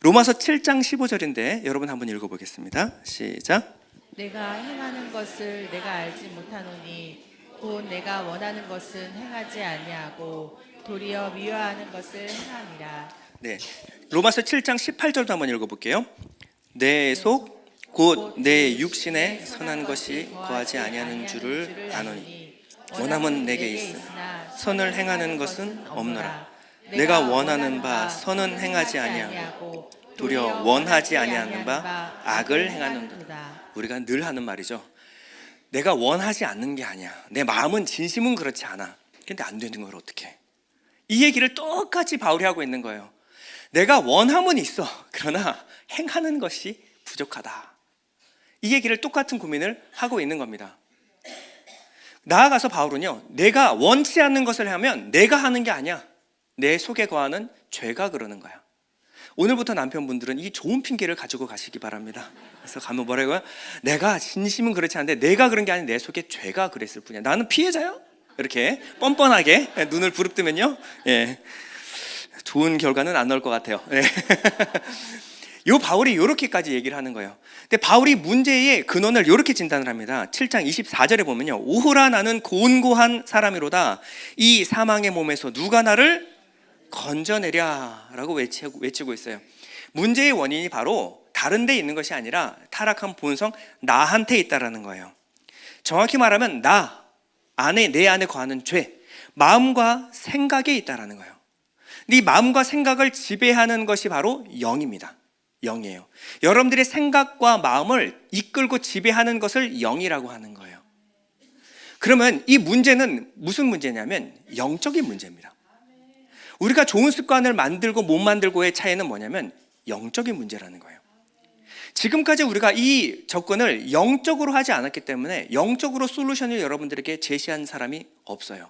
로마서 7장 15절인데 여러분 한번 읽어보겠습니다. 시작. 내가 행하는 것을 내가 알지 못하노니 곧 내가 원하는 것은 행하지 아니하고 도리어 미워하는 것을 행함이라. 네, 로마서 7장 18절도 한번 읽어볼게요. 내 속 곧 내 육신에 선한 것이 거하지 아니하는 줄을 아노니 원함은 내게 있으나 선을 행하는 것은 없노라. 내가 원하는 바 선은 행하지 아니하고 도리어 원하지 아니하는 바 악을 행하는도다. 우리가 늘 하는 말이죠. 내가 원하지 않는 게 아니야. 내 마음은 진심은 그렇지 않아. 근데 안 되는 걸 어떡해. 이 얘기를 똑같이 바울이 하고 있는 거예요. 내가 원함은 있어. 그러나 행하는 것이 부족하다. 이 얘기를 똑같은 고민을 하고 있는 겁니다. 나아가서 바울은요, 내가 원치 않는 것을 하면 내가 하는 게 아니야. 내 속에 거하는 죄가 그러는 거야. 오늘부터 남편분들은 이 좋은 핑계를 가지고 가시기 바랍니다. 그래서 가면 뭐라고요? 내가 진심은 그렇지 않은데 내가 그런 게 아니라 내 속에 죄가 그랬을 뿐이야. 나는 피해자야? 이렇게 뻔뻔하게 눈을 부릅뜨면요, 예, 좋은 결과는 안 나올 것 같아요. 예. 요 바울이 이렇게까지 얘기를 하는 거예요. 근데 바울이 문제의 근원을 이렇게 진단을 합니다. 7장 24절에 보면요, 오호라 나는 곤고한 사람이로다. 이 사망의 몸에서 누가 나를 건져내랴 라고 외치고 있어요. 문제의 원인이 바로 다른 데 있는 것이 아니라 타락한 본성 나한테 있다라는 거예요. 정확히 말하면 나 안에, 내 안에 거하는 죄, 마음과 생각에 있다라는 거예요. 이 마음과 생각을 지배하는 것이 바로 영입니다. 영이에요. 여러분들의 생각과 마음을 이끌고 지배하는 것을 영이라고 하는 거예요. 그러면 이 문제는 무슨 문제냐면 영적인 문제입니다. 우리가 좋은 습관을 만들고 못 만들고의 차이는 뭐냐면 영적인 문제라는 거예요. 지금까지 우리가 이 접근을 영적으로 하지 않았기 때문에 영적으로 솔루션을 여러분들에게 제시한 사람이 없어요.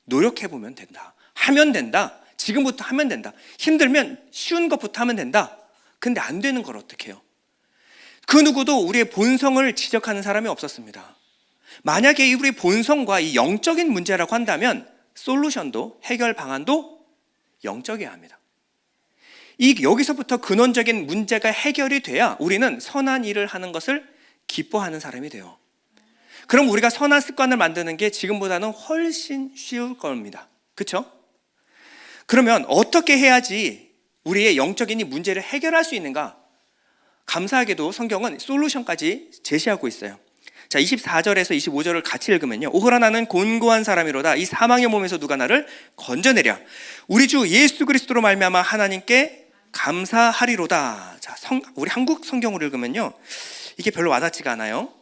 노력해보면 된다. 하면 된다. 지금부터 하면 된다. 힘들면 쉬운 것부터 하면 된다. 근데 안 되는 걸 어떻게 해요? 그 누구도 우리의 본성을 지적하는 사람이 없었습니다. 만약에 우리 본성과 이 영적인 문제라고 한다면 솔루션도, 해결 방안도 영적이어야 합니다. 여기서부터 근원적인 문제가 해결이 돼야 우리는 선한 일을 하는 것을 기뻐하는 사람이 돼요. 그럼 우리가 선한 습관을 만드는 게 지금보다는 훨씬 쉬울 겁니다. 그렇죠? 그러면 어떻게 해야지 우리의 영적인 이 문제를 해결할 수 있는가? 감사하게도 성경은 솔루션까지 제시하고 있어요. 자, 24절에서 25절을 같이 읽으면요, 오호라 나는 곤고한 사람이로다. 이 사망의 몸에서 누가 나를 건져내랴. 우리 주 예수 그리스도로 말미암아 하나님께 감사하리로다. 자, 우리 한국 성경으로 읽으면요, 이게 별로 와닿지가 않아요.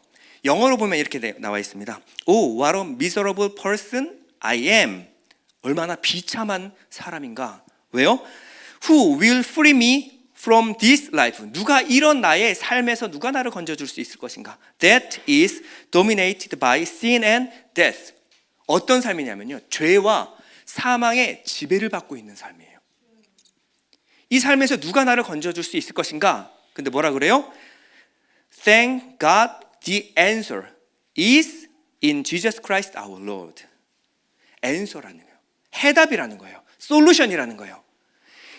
영어로 보면 이렇게 나와 있습니다. Oh, what a miserable person I am. 얼마나 비참한 사람인가. 왜요? Who will free me from this life? 누가 이런 나의 삶에서 누가 나를 건져줄 수 있을 것인가? That is dominated by sin and death. 어떤 삶이냐면요, 죄와 사망의 지배를 받고 있는 삶이에요. 이 삶에서 누가 나를 건져줄 수 있을 것인가? 근데 뭐라 그래요? Thank God the answer is in Jesus Christ our Lord. answer라는 거예요. 해답이라는 거예요. 솔루션이라는 거예요.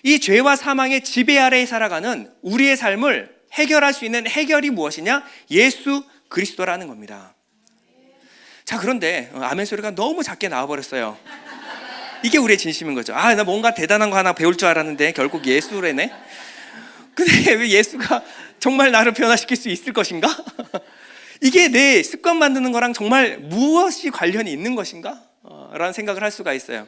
이 죄와 사망의 지배 아래에 살아가는 우리의 삶을 해결할 수 있는 해결이 무엇이냐? 예수 그리스도라는 겁니다. 자, 그런데 아멘 소리가 너무 작게 나와버렸어요. 이게 우리의 진심인 거죠. 아, 나 뭔가 대단한 거 하나 배울 줄 알았는데 결국 예수래네. 근데 왜 예수가 정말 나를 변화시킬 수 있을 것인가? 이게 내 습관 만드는 거랑 정말 무엇이 관련이 있는 것인가? 라는 생각을 할 수가 있어요.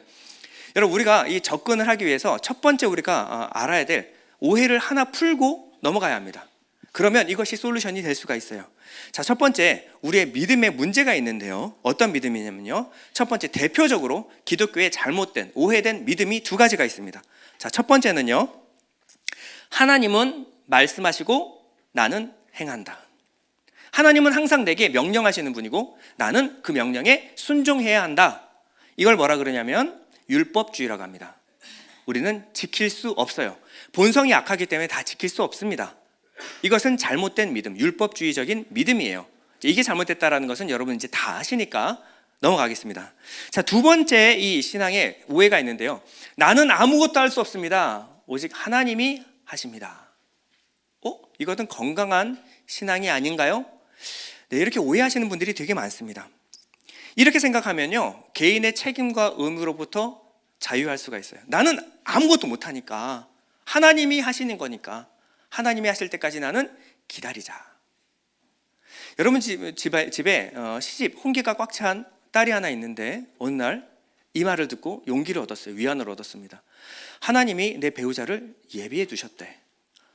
여러분, 우리가 이 접근을 하기 위해서 첫 번째 우리가 알아야 될 오해를 하나 풀고 넘어가야 합니다. 그러면 이것이 솔루션이 될 수가 있어요. 자, 첫 번째, 우리의 믿음에 문제가 있는데요. 어떤 믿음이냐면요, 첫 번째, 대표적으로 기독교의 잘못된, 오해된 믿음이 두 가지가 있습니다. 자, 첫 번째는요, 하나님은 말씀하시고 나는 행한다. 하나님은 항상 내게 명령하시는 분이고 나는 그 명령에 순종해야 한다. 이걸 뭐라 그러냐면 율법주의라고 합니다. 우리는 지킬 수 없어요. 본성이 약하기 때문에 다 지킬 수 없습니다. 이것은 잘못된 믿음, 율법주의적인 믿음이에요. 이게 잘못됐다라는 것은 여러분 이제 다 아시니까 넘어가겠습니다. 자, 두 번째 이 신앙에 오해가 있는데요. 나는 아무것도 할 수 없습니다. 오직 하나님이 하십니다. 이것은 건강한 신앙이 아닌가요? 네, 이렇게 오해하시는 분들이 되게 많습니다. 이렇게 생각하면요, 개인의 책임과 의무로부터 자유할 수가 있어요. 나는 아무것도 못하니까 하나님이 하시는 거니까 하나님이 하실 때까지 나는 기다리자. 여러분 집에 시집 홍기가 꽉 찬 딸이 하나 있는데 어느 날 이 말을 듣고 용기를 얻었어요. 위안을 얻었습니다. 하나님이 내 배우자를 예비해 두셨대.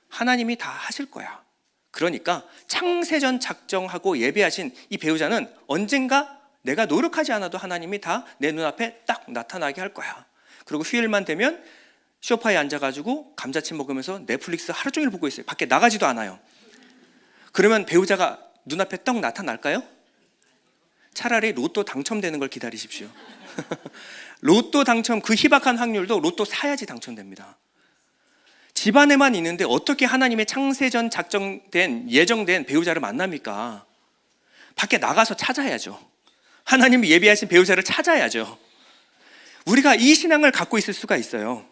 하나님이 다 하실 거야. 그러니까 창세전 작정하고 예비하신 이 배우자는 언젠가 내가 노력하지 않아도 하나님이 다 내 눈앞에 딱 나타나게 할 거야. 그리고 휴일만 되면 소파에 앉아가지고 감자칩 먹으면서 넷플릭스 하루 종일 보고 있어요. 밖에 나가지도 않아요. 그러면 배우자가 눈앞에 떡 나타날까요? 차라리 로또 당첨되는 걸 기다리십시오. 로또 당첨, 그 희박한 확률도 로또 사야지 당첨됩니다. 집안에만 있는데 어떻게 하나님의 창세전 작정된, 예정된 배우자를 만납니까? 밖에 나가서 찾아야죠. 하나님이 예비하신 배우자를 찾아야죠. 우리가 이 신앙을 갖고 있을 수가 있어요.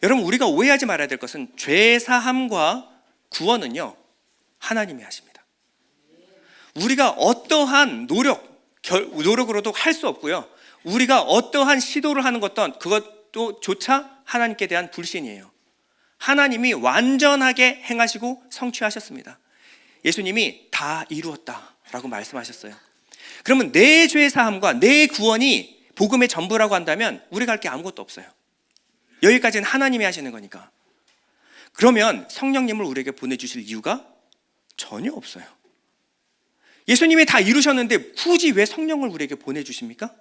여러분, 우리가 오해하지 말아야 될 것은 죄사함과 구원은요, 하나님이 하십니다. 우리가 어떠한 노력으로도 할 수 없고요, 우리가 어떠한 시도를 하는 그것도 조차 하나님께 대한 불신이에요. 하나님이 완전하게 행하시고 성취하셨습니다. 예수님이 다 이루었다라고 말씀하셨어요. 그러면 내 죄 사함과 내 구원이 복음의 전부라고 한다면 우리가 할 게 아무것도 없어요. 여기까지는 하나님이 하시는 거니까. 그러면 성령님을 우리에게 보내주실 이유가 전혀 없어요. 예수님이 다 이루셨는데 굳이 왜 성령을 우리에게 보내주십니까?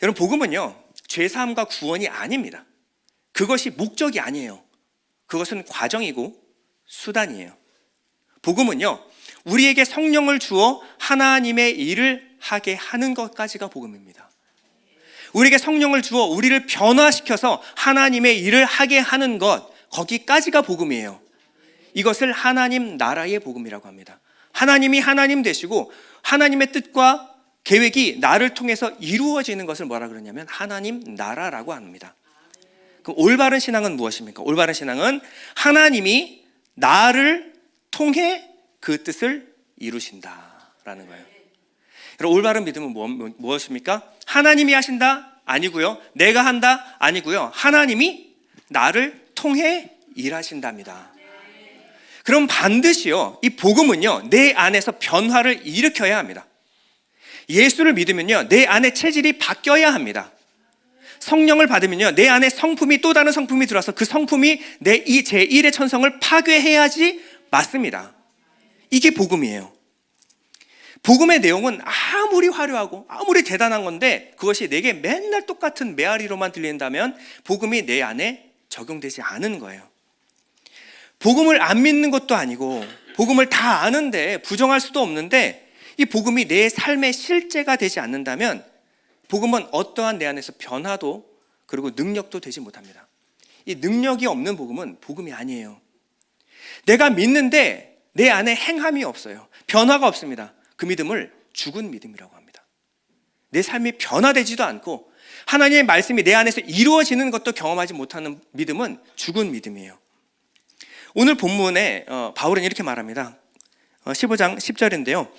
여러분, 복음은요, 죄 사함과 구원이 아닙니다. 그것이 목적이 아니에요. 그것은 과정이고 수단이에요. 복음은요, 우리에게 성령을 주어 하나님의 일을 하게 하는 것까지가 복음입니다. 우리에게 성령을 주어 우리를 변화시켜서 하나님의 일을 하게 하는 것, 거기까지가 복음이에요. 이것을 하나님 나라의 복음이라고 합니다. 하나님이 하나님 되시고 하나님의 뜻과 계획이 나를 통해서 이루어지는 것을 뭐라 그러냐면 하나님 나라라고 합니다. 그럼 올바른 신앙은 무엇입니까? 올바른 신앙은 하나님이 나를 통해 그 뜻을 이루신다라는 거예요. 여러분, 올바른 믿음은 무엇입니까? 하나님이 하신다? 아니고요. 내가 한다? 아니고요. 하나님이 나를 통해 일하신답니다. 그럼 반드시요, 이 복음은요, 내 안에서 변화를 일으켜야 합니다. 예수를 믿으면요, 내 안에 체질이 바뀌어야 합니다. 성령을 받으면요, 내 안에 성품이, 또 다른 성품이 들어와서 그 성품이 내 이 제1의 천성을 파괴해야지 맞습니다. 이게 복음이에요. 복음의 내용은 아무리 화려하고 아무리 대단한 건데 그것이 내게 맨날 똑같은 메아리로만 들린다면 복음이 내 안에 적용되지 않은 거예요. 복음을 안 믿는 것도 아니고 복음을 다 아는데 부정할 수도 없는데 이 복음이 내 삶의 실제가 되지 않는다면 복음은 어떠한 내 안에서 변화도 그리고 능력도 되지 못합니다. 이 능력이 없는 복음은 복음이 아니에요. 내가 믿는데 내 안에 행함이 없어요. 변화가 없습니다. 그 믿음을 죽은 믿음이라고 합니다. 내 삶이 변화되지도 않고 하나님의 말씀이 내 안에서 이루어지는 것도 경험하지 못하는 믿음은 죽은 믿음이에요. 오늘 본문에 바울은 이렇게 말합니다. 15장 10절인데요.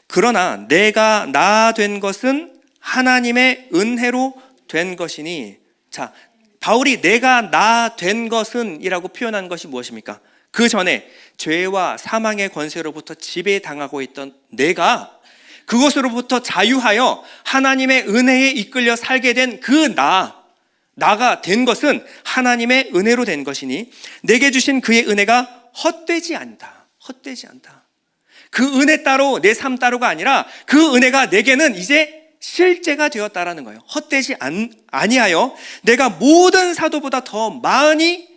그러나 내가 나 된 것은 하나님의 은혜로 된 것이니. 자, 바울이 내가 나 된 것은 이라고 표현한 것이 무엇입니까? 그 전에 죄와 사망의 권세로부터 지배당하고 있던 내가 그것으로부터 자유하여 하나님의 은혜에 이끌려 살게 된 그 나가 된 것은 하나님의 은혜로 된 것이니 내게 주신 그의 은혜가 헛되지 않다. 헛되지 않다. 그 은혜 따로 내 삶 따로가 아니라 그 은혜가 내게는 이제 실제가 되었다라는 거예요. 헛되지 아니하여 내가 모든 사도보다 더 많이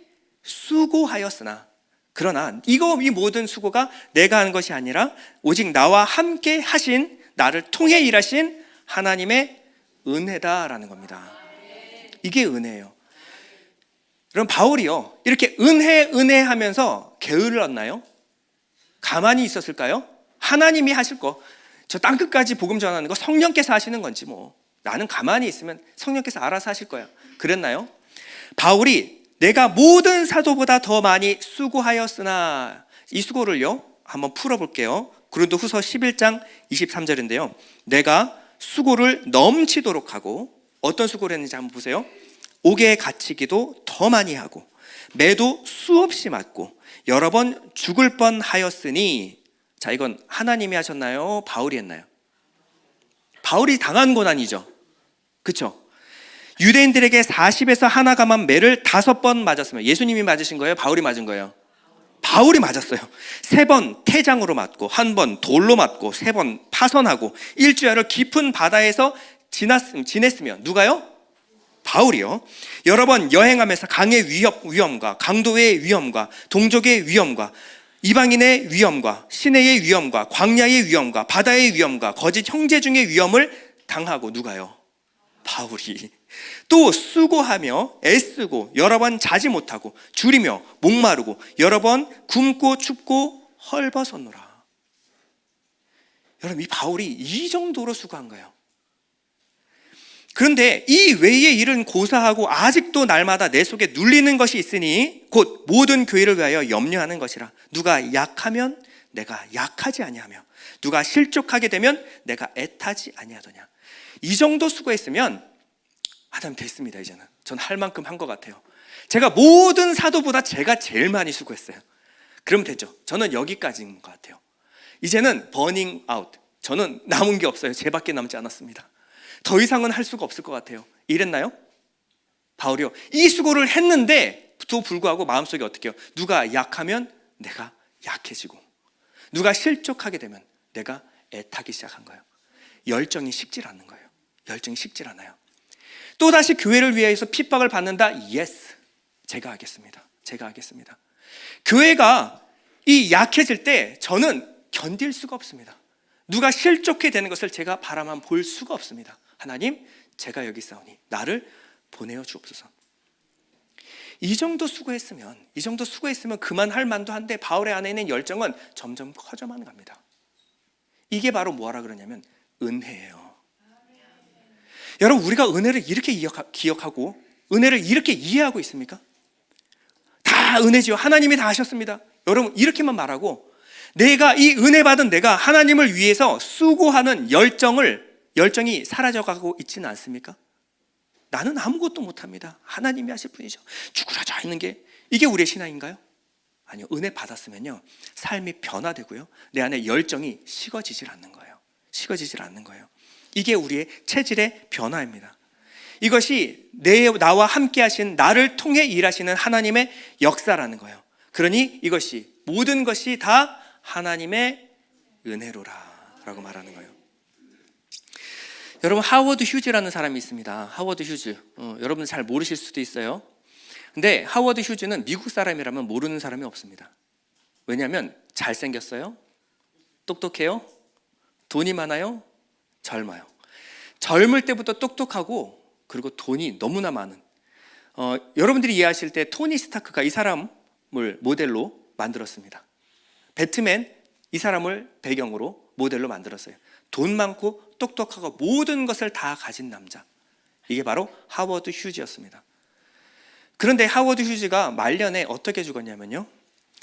수고하였으나, 그러나 이 모든 수고가 내가 하는 것이 아니라 오직 나와 함께 하신, 나를 통해 일하신 하나님의 은혜다라는 겁니다. 이게 은혜예요. 그럼 바울이요, 이렇게 은혜 하면서 게을렀나요? 가만히 있었을까요? 하나님이 하실 거, 저 땅끝까지 복음 전하는 거 성령께서 하시는 건지 뭐 나는 가만히 있으면 성령께서 알아서 하실 거야, 그랬나요? 바울이 내가 모든 사도보다 더 많이 수고하였으나, 이 수고를요 한번 풀어볼게요. 고린도후서 11장 23절인데요 내가 수고를 넘치도록 하고, 어떤 수고를 했는지 한번 보세요. 옥에 갇히기도 더 많이 하고 매도 수없이 맞고 여러 번 죽을 뻔하였으니. 자, 이건 하나님이 하셨나요? 바울이 했나요? 바울이 당한 고난이죠. 그렇죠? 유대인들에게 40에서 하나 감한 매를 5번 맞았으면, 예수님이 맞으신 거예요? 바울이 맞은 거예요? 바울이 맞았어요. 3번 태장으로 맞고, 1번 돌로 맞고, 3번 파선하고, 일주일을 깊은 바다에서 지냈으면 누가요? 바울이요. 여러 번 여행하면서 강의 위험과 강도의 위험과 동족의 위험과 이방인의 위험과 시내의 위험과 광야의 위험과 바다의 위험과 거짓 형제 중의 위험을 당하고, 누가요? 바울이. 또 수고하며 애쓰고 여러 번 자지 못하고 줄이며 목마르고 여러 번 굶고 춥고 헐벗었노라. 여러분, 이 바울이 이 정도로 수고한 거예요. 그런데 이 외의 일은 고사하고 아직도 날마다 내 속에 눌리는 것이 있으니 곧 모든 교회를 위하여 염려하는 것이라. 누가 약하면 내가 약하지 아니하며 누가 실족하게 되면 내가 애타지 아니하더냐. 이 정도 수고했으면 하나님 됐습니다. 이제는 전 할 만큼 한 것 같아요. 제가 모든 사도보다 제가 제일 많이 수고했어요. 그럼 됐죠. 저는 여기까지인 것 같아요. 이제는 버닝 아웃, 저는 남은 게 없어요. 제밖에 남지 않았습니다. 더 이상은 할 수가 없을 것 같아요. 이랬나요? 바울이요, 이 수고를 했는데도 불구하고 마음속에 어떻게 해요? 누가 약하면 내가 약해지고 누가 실족하게 되면 내가 애타기 시작한 거예요. 열정이 식질 않는 거예요. 열정이 식질 않아요. 또다시 교회를 위해서 핍박을 받는다? 예스, 제가 하겠습니다. 제가 하겠습니다. 교회가 이 약해질 때 저는 견딜 수가 없습니다. 누가 실족해 되는 것을 제가 바라만 볼 수가 없습니다. 하나님, 제가 여기 있사오니 나를 보내어 주옵소서. 이 정도 수고했으면 그만할 만도 한데 바울의 안에 있는 열정은 점점 커져만 갑니다. 이게 바로 뭐라 그러냐면 은혜예요. 여러분, 우리가 은혜를 이렇게 기억하고 은혜를 이렇게 이해하고 있습니까? 다 은혜지요. 하나님이 다 하셨습니다. 여러분, 이렇게만 말하고 내가 이 은혜 받은 내가 하나님을 위해서 수고하는 열정이 사라져가고 있지는 않습니까? 나는 아무것도 못합니다. 하나님이 하실 분이죠. 죽으라져 있는 게 이게 우리의 신앙인가요? 아니요. 은혜 받았으면요 삶이 변화되고요 내 안에 열정이 식어지질 않는 거예요. 식어지질 않는 거예요. 이게 우리의 체질의 변화입니다. 이것이 나와 함께 하신, 나를 통해 일하시는 하나님의 역사라는 거예요. 그러니 이것이 모든 것이 다 하나님의 은혜로라 라고 말하는 거예요. 여러분, 하워드 휴즈라는 사람이 있습니다. 하워드 휴즈, 여러분 잘 모르실 수도 있어요. 근데 하워드 휴즈는 미국 사람이라면 모르는 사람이 없습니다. 왜냐하면 잘생겼어요, 똑똑해요, 돈이 많아요, 젊어요. 젊을 때부터 똑똑하고 그리고 돈이 너무나 많은, 여러분들이 이해하실 때 토니 스타크가 이 사람을 모델로 만들었습니다. 배트맨, 이 사람을 배경으로 모델로 만들었어요. 돈 많고 똑똑하고 모든 것을 다 가진 남자, 이게 바로 하워드 휴즈였습니다. 그런데 하워드 휴즈가 말년에 어떻게 죽었냐면요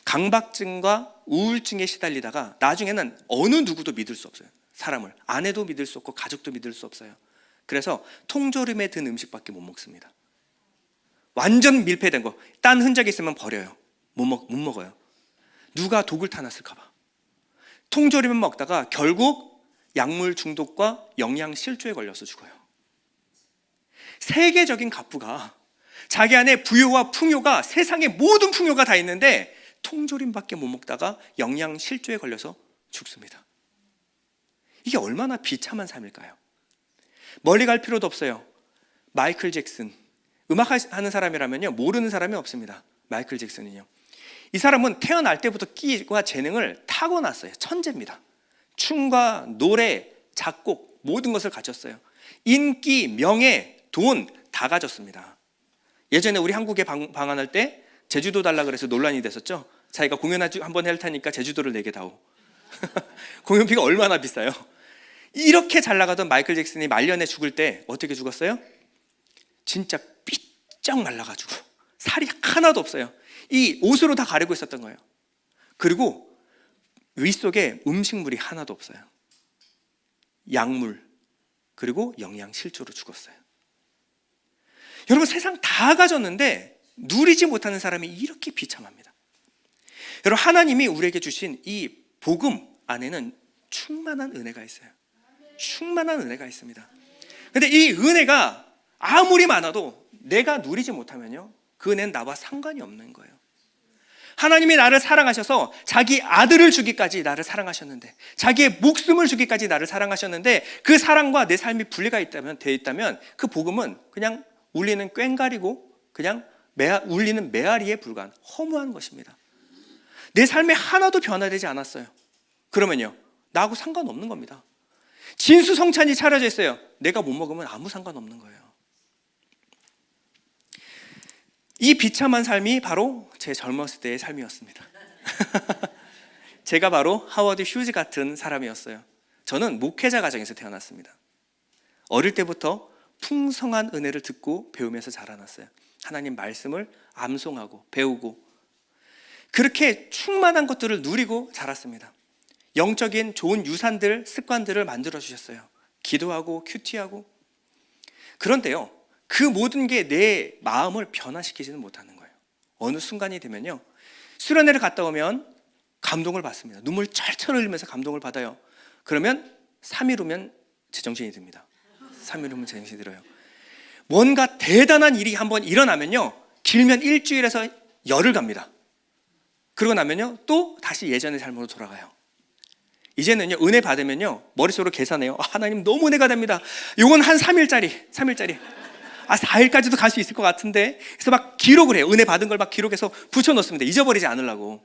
강박증과 우울증에 시달리다가 나중에는 어느 누구도 믿을 수 없어요. 사람을, 아내도 믿을 수 없고 가족도 믿을 수 없어요. 그래서 통조림에 든 음식밖에 못 먹습니다. 완전 밀폐된 거, 딴 흔적이 있으면 버려요. 못 먹어요. 누가 독을 타놨을까 봐. 통조림을 먹다가 결국 약물 중독과 영양 실조에 걸려서 죽어요. 세계적인 갑부가 자기 안에 부유와 풍요가, 세상의 모든 풍요가 다 있는데 통조림밖에 못 먹다가 영양 실조에 걸려서 죽습니다. 이게 얼마나 비참한 삶일까요? 멀리 갈 필요도 없어요. 마이클 잭슨, 음악 하는 사람이라면요 모르는 사람이 없습니다. 마이클 잭슨은요, 이 사람은 태어날 때부터 끼와 재능을 타고났어요. 천재입니다. 춤과 노래, 작곡 모든 것을 가졌어요. 인기, 명예, 돈 다 가졌습니다. 예전에 우리 한국에 방한할 때 제주도 달라 그래서 논란이 됐었죠. 자기가 공연 한번 할 테니까 제주도를 내게 다오. 공연비가 얼마나 비싸요. 이렇게 잘 나가던 마이클 잭슨이 말년에 죽을 때 어떻게 죽었어요? 진짜 삐쩍 말라가지고 살이 하나도 없어요. 이 옷으로 다 가리고 있었던 거예요. 그리고 윗속에 음식물이 하나도 없어요. 약물, 그리고 영양실조로 죽었어요. 여러분, 세상 다 가졌는데 누리지 못하는 사람이 이렇게 비참합니다. 여러분, 하나님이 우리에게 주신 이 복음 안에는 충만한 은혜가 있어요. 충만한 은혜가 있습니다. 근데 이 은혜가 아무리 많아도 내가 누리지 못하면요, 그 은혜는 나와 상관이 없는 거예요. 하나님이 나를 사랑하셔서 자기 아들을 주기까지 나를 사랑하셨는데, 자기의 목숨을 주기까지 나를 사랑하셨는데, 그 사랑과 내 삶이 분리가 되어 있다면 그 복음은 그냥 울리는 꽹과리고 그냥 울리는 메아리에 불과한 허무한 것입니다. 내 삶에 하나도 변화되지 않았어요. 그러면요, 나하고 상관없는 겁니다. 진수성찬이 차려져 있어요. 내가 못 먹으면 아무 상관없는 거예요. 이 비참한 삶이 바로 제 젊었을 때의 삶이었습니다. 제가 바로 하워드 휴즈 같은 사람이었어요. 저는 목회자 가정에서 태어났습니다. 어릴 때부터 풍성한 은혜를 듣고 배우면서 자라났어요. 하나님 말씀을 암송하고 배우고 그렇게 충만한 것들을 누리고 자랐습니다. 영적인 좋은 유산들, 습관들을 만들어 주셨어요. 기도하고 큐티하고. 그런데요, 그 모든 게 내 마음을 변화시키지는 못하는 거예요. 어느 순간이 되면요, 수련회를 갔다 오면 감동을 받습니다. 눈물 철철 흘리면서 감동을 받아요. 그러면 3일 후면 제정신이 듭니다. 3일 후면 제정신이 들어요. 뭔가 대단한 일이 한번 일어나면요, 길면 일주일에서 열흘 갑니다. 그러고 나면요, 또 다시 예전의 삶으로 돌아가요. 이제는요, 은혜 받으면요, 머릿속으로 계산해요. 하나님 너무 은혜가 됩니다. 요건 한 3일짜리 4일까지도 갈 수 있을 것 같은데. 그래서 막 기록을 해요. 은혜 받은 걸 막 기록해서 붙여놓습니다. 잊어버리지 않으려고.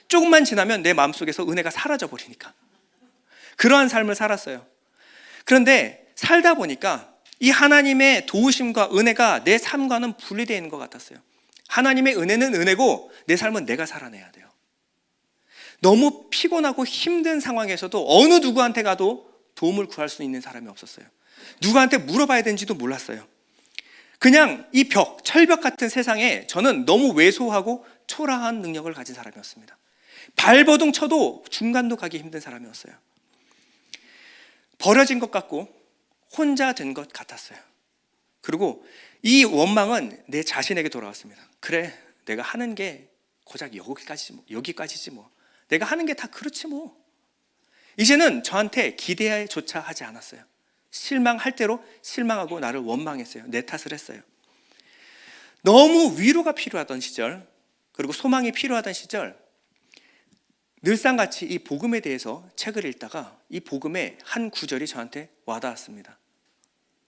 조금만 지나면 내 마음속에서 은혜가 사라져 버리니까. 그러한 삶을 살았어요. 그런데 살다 보니까 이 하나님의 도우심과 은혜가 내 삶과는 분리되어 있는 것 같았어요. 하나님의 은혜는 은혜고 내 삶은 내가 살아내야 돼요. 너무 피곤하고 힘든 상황에서도 어느 누구한테 가도 도움을 구할 수 있는 사람이 없었어요. 누구한테 물어봐야 되는지도 몰랐어요. 그냥 이 벽, 철벽 같은 세상에 저는 너무 왜소하고 초라한 능력을 가진 사람이었습니다. 발버둥 쳐도 중간도 가기 힘든 사람이었어요. 버려진 것 같고 혼자 된 것 같았어요. 그리고 이 원망은 내 자신에게 돌아왔습니다. 그래, 내가 하는 게 고작 여기까지지 뭐. 내가 하는 게 다 그렇지 뭐. 이제는 저한테 기대조차 하지 않았어요. 실망할 대로 실망하고 나를 원망했어요. 내 탓을 했어요. 너무 위로가 필요하던 시절, 그리고 소망이 필요하던 시절, 늘상같이 이 복음에 대해서 책을 읽다가 이 복음의 한 구절이 저한테 와닿았습니다.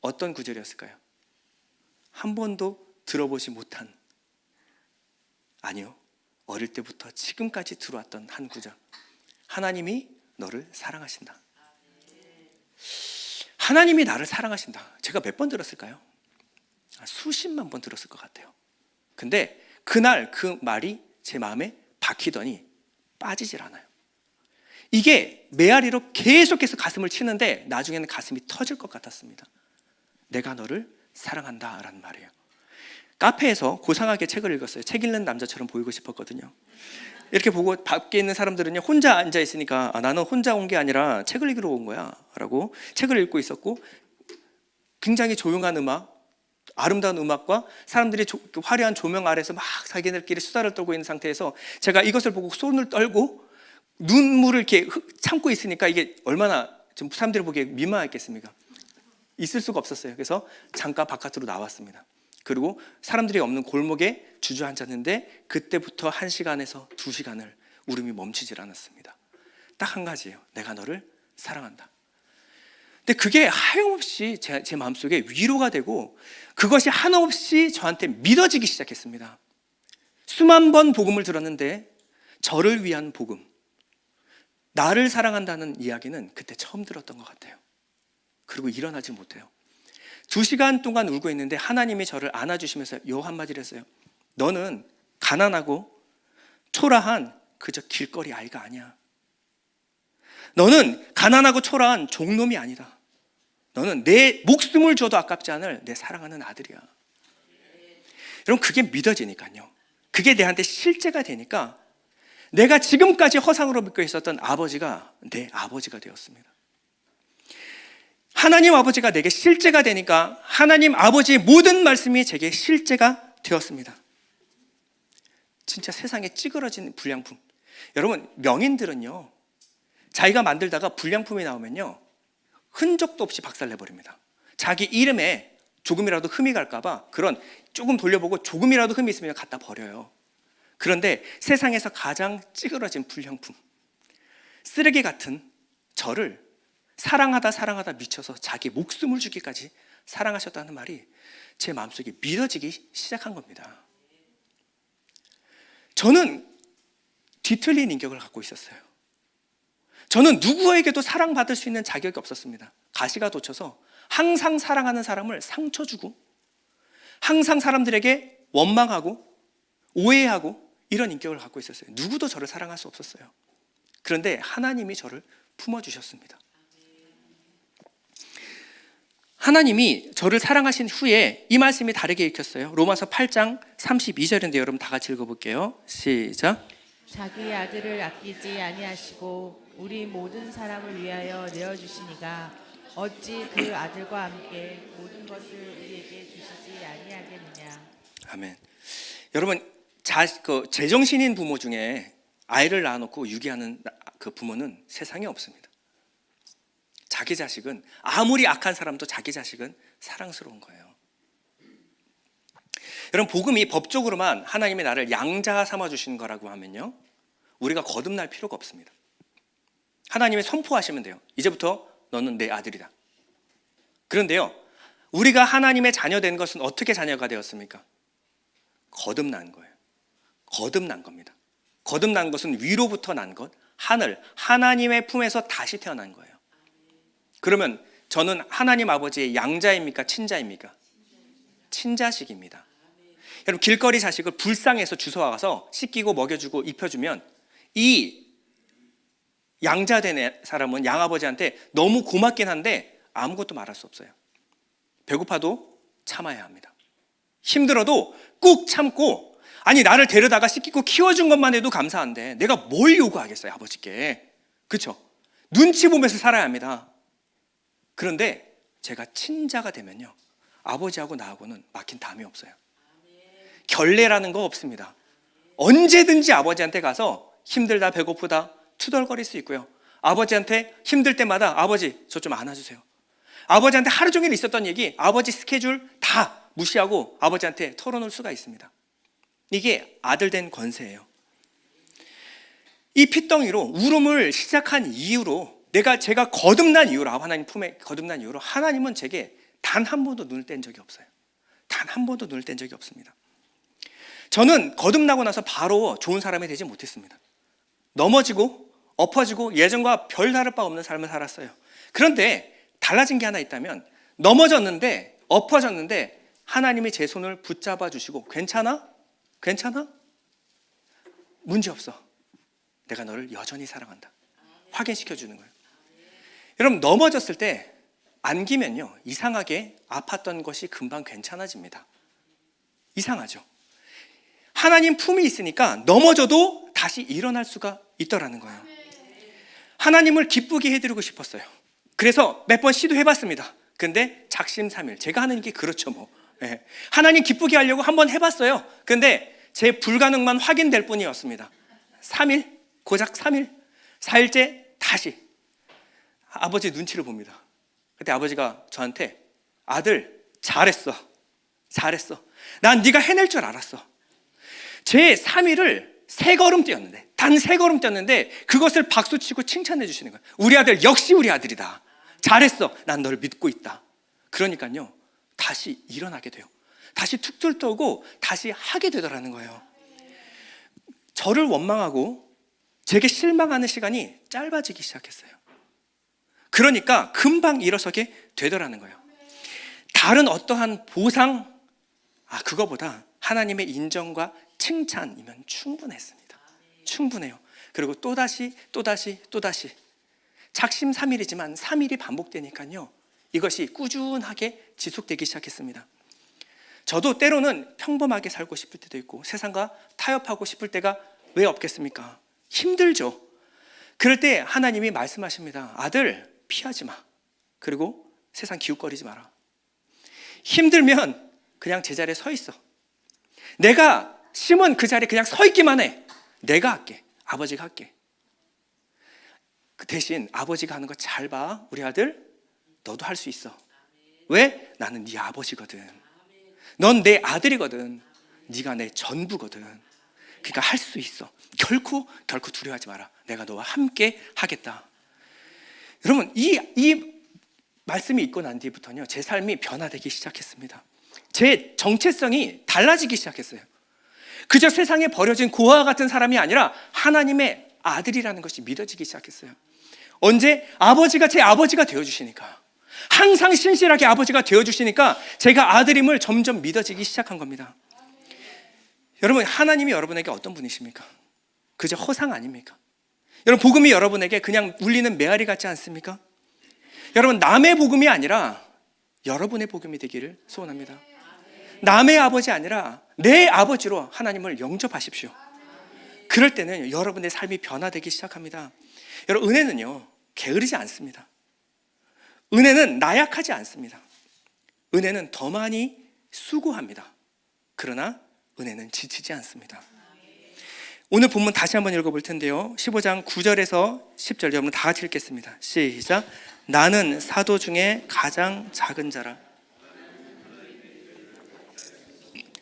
어떤 구절이었을까요? 한 번도 들어보지 못한, 아니요, 어릴 때부터 지금까지 들어왔던 한 구절. 하나님이 너를 사랑하신다. 하나님이 나를 사랑하신다. 제가 몇 번 들었을까요? 수십만 번 들었을 것 같아요. 근데 그날 그 말이 제 마음에 박히더니 빠지질 않아요. 이게 메아리로 계속해서 가슴을 치는데 나중에는 가슴이 터질 것 같았습니다. 내가 너를 사랑한다 라는 말이에요. 카페에서 고상하게 책을 읽었어요. 책 읽는 남자처럼 보이고 싶었거든요. 이렇게 보고 밖에 있는 사람들은요, 혼자 앉아 있으니까 나는 혼자 온 게 아니라 책을 읽으러 온 거야 라고 책을 읽고 있었고, 굉장히 조용한 음악, 아름다운 음악과 사람들이 화려한 조명 아래서 막 자기들끼리 수다를 떨고 있는 상태에서 제가 이것을 보고 손을 떨고 눈물을 이렇게 참고 있으니까 이게 얼마나 좀 사람들이 보기에 민망했겠습니까? 있을 수가 없었어요. 그래서 잠깐 바깥으로 나왔습니다. 그리고 사람들이 없는 골목에 주저앉았는데 그때부터 1시간에서 2시간을 울음이 멈추질 않았습니다. 딱 한 가지예요. 내가 너를 사랑한다. 근데 그게 하염없이 제 마음속에 위로가 되고 그것이 한없이 저한테 믿어지기 시작했습니다. 수만 번 복음을 들었는데 저를 위한 복음, 나를 사랑한다는 이야기는 그때 처음 들었던 것 같아요. 그리고 일어나지 못해요. 2시간 동안 울고 있는데 하나님이 저를 안아주시면서 요 한마디를 했어요. 너는 가난하고 초라한 그저 길거리 아이가 아니야. 너는 가난하고 초라한 종놈이 아니다. 너는 내 목숨을 줘도 아깝지 않을 내 사랑하는 아들이야. 여러분, 그게 믿어지니까요. 그게 내한테 실제가 되니까 내가 지금까지 허상으로 믿고 있었던 아버지가 내 아버지가 되었습니다. 하나님 아버지가 내게 실제가 되니까 하나님 아버지의 모든 말씀이 제게 실제가 되었습니다. 진짜 세상에 찌그러진 불량품. 여러분, 명인들은요, 자기가 만들다가 불량품이 나오면요, 흔적도 없이 박살내버립니다. 자기 이름에 조금이라도 흠이 갈까봐 그런 조금 돌려보고 조금이라도 흠이 있으면 갖다 버려요. 그런데 세상에서 가장 찌그러진 불량품, 쓰레기 같은 저를 사랑하다 미쳐서 자기 목숨을 주기까지 사랑하셨다는 말이 제 마음속에 믿어지기 시작한 겁니다. 저는 뒤틀린 인격을 갖고 있었어요. 저는 누구에게도 사랑받을 수 있는 자격이 없었습니다. 가시가 돋쳐서 항상 사랑하는 사람을 상처 주고 항상 사람들에게 원망하고 오해하고 이런 인격을 갖고 있었어요. 누구도 저를 사랑할 수 없었어요. 그런데 하나님이 저를 품어주셨습니다. 하나님이 저를 사랑하신 후에 이 말씀이 다르게 읽혔어요. 로마서 8장 32절인데 여러분 다 같이 읽어볼게요. 시작. 자기 아들을 아끼지 아니하시고 우리 모든 사람을 위하여 내어주시니가 어찌 그 아들과 함께 모든 것을 우리에게 주시지 아니하겠느냐. 아멘. 여러분, 제정신인 부모 중에 아이를 낳아놓고 유기하는 그 부모는 세상에 없습니다. 자기 자식은 아무리 악한 사람도 자기 자식은 사랑스러운 거예요. 여러분, 복음이 법적으로만 하나님이 나를 양자 삼아주시는 거라고 하면요, 우리가 거듭날 필요가 없습니다. 하나님이 선포하시면 돼요. 이제부터 너는 내 아들이다. 그런데요, 우리가 하나님의 자녀된 것은 어떻게 자녀가 되었습니까? 거듭난 거예요. 거듭난 겁니다. 거듭난 것은 위로부터 난 것, 하나님의 품에서 다시 태어난 거예요. 그러면 저는 하나님 아버지의 양자입니까? 친자입니까? 친자식입니다. 여러분, 길거리 자식을 불쌍해서 주워와서 씻기고 먹여주고 입혀주면 이 양자된 사람은 양아버지한테 너무 고맙긴 한데 아무것도 말할 수 없어요. 배고파도 참아야 합니다. 힘들어도 꾹 참고, 아니 나를 데려다가 씻기고 키워준 것만 해도 감사한데 내가 뭘 요구하겠어요, 아버지께. 그렇죠? 눈치 보면서 살아야 합니다. 그런데 제가 친자가 되면요, 아버지하고 나하고는 막힌 담이 없어요. 결례라는 거 없습니다. 언제든지 아버지한테 가서 힘들다 배고프다 투덜거릴 수 있고요. 아버지한테 힘들 때마다 아버지 저 좀 안아주세요. 아버지한테 하루 종일 있었던 얘기, 아버지 스케줄 다 무시하고 아버지한테 털어놓을 수가 있습니다. 이게 아들된 권세예요. 이 핏덩이로 울음을 시작한 이유로, 제가 거듭난 이유로, 하나님 품에 거듭난 이유로 하나님은 제게 단 한 번도 눈을 뗀 적이 없어요. 단 한 번도 눈을 뗀 적이 없습니다. 저는 거듭나고 나서 바로 좋은 사람이 되지 못했습니다. 넘어지고 엎어지고 예전과 별 다를 바 없는 삶을 살았어요. 그런데 달라진 게 하나 있다면, 넘어졌는데 엎어졌는데 하나님이 제 손을 붙잡아 주시고 괜찮아? 괜찮아? 문제없어. 내가 너를 여전히 사랑한다. 확인시켜 주는 거예요. 여러분, 넘어졌을 때 안기면요, 이상하게 아팠던 것이 금방 괜찮아집니다. 이상하죠? 하나님 품이 있으니까 넘어져도 다시 일어날 수가 있더라는 거예요. 하나님을 기쁘게 해드리고 싶었어요. 그래서 몇 번 시도해봤습니다. 근데 작심삼일, 제가 하는 게 그렇죠 뭐. 네. 하나님 기쁘게 하려고 한번 해봤어요. 근데 제 불가능만 확인될 뿐이었습니다. 3일, 고작 3일, 4일째 다시 아버지 눈치를 봅니다. 그때 아버지가 저한테 아들 잘했어. 잘했어. 난 네가 해낼 줄 알았어. 제 3일을 3걸음 뛰었는데, 단 3걸음 뛰었는데 그것을 박수치고 칭찬해 주시는 거예요. 우리 아들 역시 우리 아들이다. 잘했어. 난 너를 믿고 있다. 그러니까요 다시 일어나게 돼요. 다시 툭툭 떠고 다시 하게 되더라는 거예요. 저를 원망하고 제게 실망하는 시간이 짧아지기 시작했어요. 그러니까 금방 일어서게 되더라는 거예요. 다른 어떠한 보상, 그거보다 하나님의 인정과 칭찬이면 충분했습니다. 충분해요. 그리고 또다시 작심 3일이지만 3일이 반복되니까요 이것이 꾸준하게 지속되기 시작했습니다. 저도 때로는 평범하게 살고 싶을 때도 있고 세상과 타협하고 싶을 때가 왜 없겠습니까? 힘들죠. 그럴 때 하나님이 말씀하십니다. 아들 피하지 마. 그리고 세상 기웃거리지 마라. 힘들면 그냥 제자리에 서 있어. 내가 심은 그 자리에 그냥 서 있기만 해. 내가 할게. 아버지가 할게. 그 대신 아버지가 하는 거 잘 봐. 우리 아들 너도 할 수 있어. 왜? 나는 네 아버지거든. 넌 내 아들이거든. 네가 내 전부거든. 그러니까 할 수 있어. 결코 두려워하지 마라. 내가 너와 함께 하겠다. 여러분 이 말씀이 있고 난 뒤부터는요 제 삶이 변화되기 시작했습니다. 제 정체성이 달라지기 시작했어요. 그저 세상에 버려진 고아와 같은 사람이 아니라 하나님의 아들이라는 것이 믿어지기 시작했어요. 언제? 아버지가 제 아버지가 되어주시니까, 항상 신실하게 아버지가 되어주시니까 제가 아들임을 점점 믿어지기 시작한 겁니다. 여러분 하나님이 여러분에게 어떤 분이십니까? 그저 허상 아닙니까? 여러분 복음이 여러분에게 그냥 울리는 메아리 같지 않습니까? 여러분 남의 복음이 아니라 여러분의 복음이 되기를 소원합니다. 남의 아버지 아니라 내 아버지로 하나님을 영접하십시오. 그럴 때는 여러분의 삶이 변화되기 시작합니다. 여러분 은혜는요 게으르지 않습니다. 은혜는 나약하지 않습니다. 은혜는 더 많이 수고합니다. 그러나 은혜는 지치지 않습니다. 오늘 본문 다시 한번 읽어볼 텐데요 15장 9절에서 10절 여러분 다 같이 읽겠습니다. 시작. 나는 사도 중에 가장 작은 자라.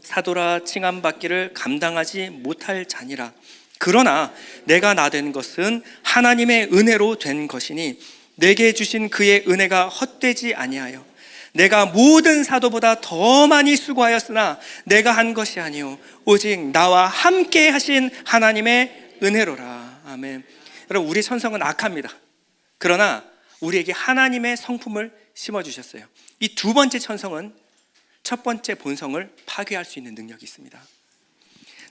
사도라 칭함받기를 감당하지 못할 자니라. 그러나 내가 나된 것은 하나님의 은혜로 된 것이니 내게 주신 그의 은혜가 헛되지 아니하여 내가 모든 사도보다 더 많이 수고하였으나 내가 한 것이 아니요 오직 나와 함께 하신 하나님의 은혜로라. 아멘. 여러분 우리 천성은 악합니다. 그러나 우리에게 하나님의 성품을 심어주셨어요. 이 두 번째 천성은 첫 번째 본성을 파괴할 수 있는 능력이 있습니다.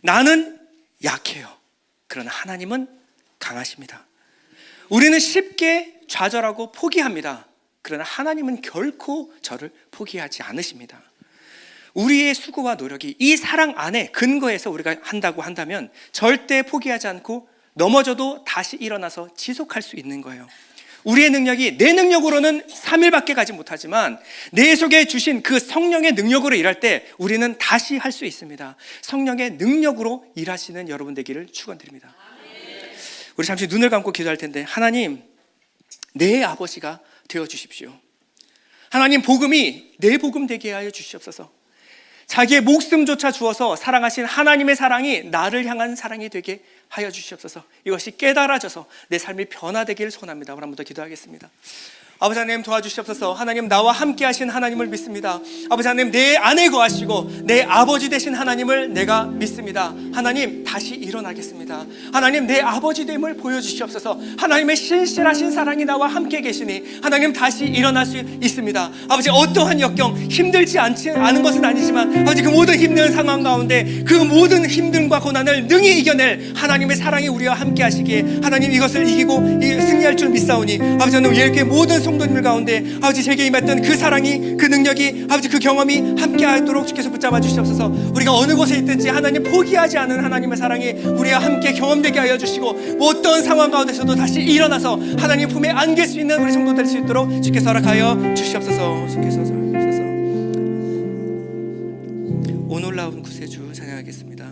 나는 약해요. 그러나 하나님은 강하십니다. 우리는 쉽게 좌절하고 포기합니다. 그러나 하나님은 결코 저를 포기하지 않으십니다. 우리의 수고와 노력이 이 사랑 안에 근거해서 우리가 한다고 한다면 절대 포기하지 않고 넘어져도 다시 일어나서 지속할 수 있는 거예요. 우리의 능력이 내 능력으로는 3일밖에 가지 못하지만 내 속에 주신 그 성령의 능력으로 일할 때 우리는 다시 할 수 있습니다. 성령의 능력으로 일하시는 여러분 되기를 축원드립니다. 우리 잠시 눈을 감고 기도할 텐데 하나님 내 아버지가 되어 주십시오. 하나님 복음이 내 복음 되게 하여 주시옵소서. 자기의 목숨조차 주어서 사랑하신 하나님의 사랑이 나를 향한 사랑이 되게 하여 주시옵소서. 이것이 깨달아져서 내 삶이 변화되기를 소원합니다. 우리 한 번 더 기도하겠습니다. 아버지 하나님 도와주시옵소서. 하나님 나와 함께 하신 하나님을 믿습니다. 아버지 하나님 내 안에 거하시고 내 아버지 되신 하나님을 내가 믿습니다. 하나님 다시 일어나겠습니다. 하나님 내 아버지 됨을 보여주시옵소서. 하나님의 신실하신 사랑이 나와 함께 계시니 하나님 다시 일어날 수 있습니다. 아버지 어떠한 역경 힘들지 않은 것은 아니지만 아버지 그 모든 힘든 상황 가운데 그 모든 힘듦과 고난을 능히 이겨낼 하나님의 사랑이 우리와 함께 하시기에 하나님 이것을 이기고 승리할 줄 믿사오니 아버지 하나님 이렇게 모든 성도님들 가운데 아버지 제게 임했던 그 사랑이 그 능력이 아버지 그 경험이 함께 하도록 주께서 붙잡아 주시옵소서. 우리가 어느 곳에 있든지 하나님 포기하지 않은 하나님의 사랑이 우리와 함께 경험되게 하여 주시고 어떤 상황 가운데서도 다시 일어나서 하나님 품에 안길 수 있는 우리 성도 될 수 있도록 주께서 허락하여 주시옵소서. 주께서 주셔서 오 놀라운 구세주 찬양하겠습니다.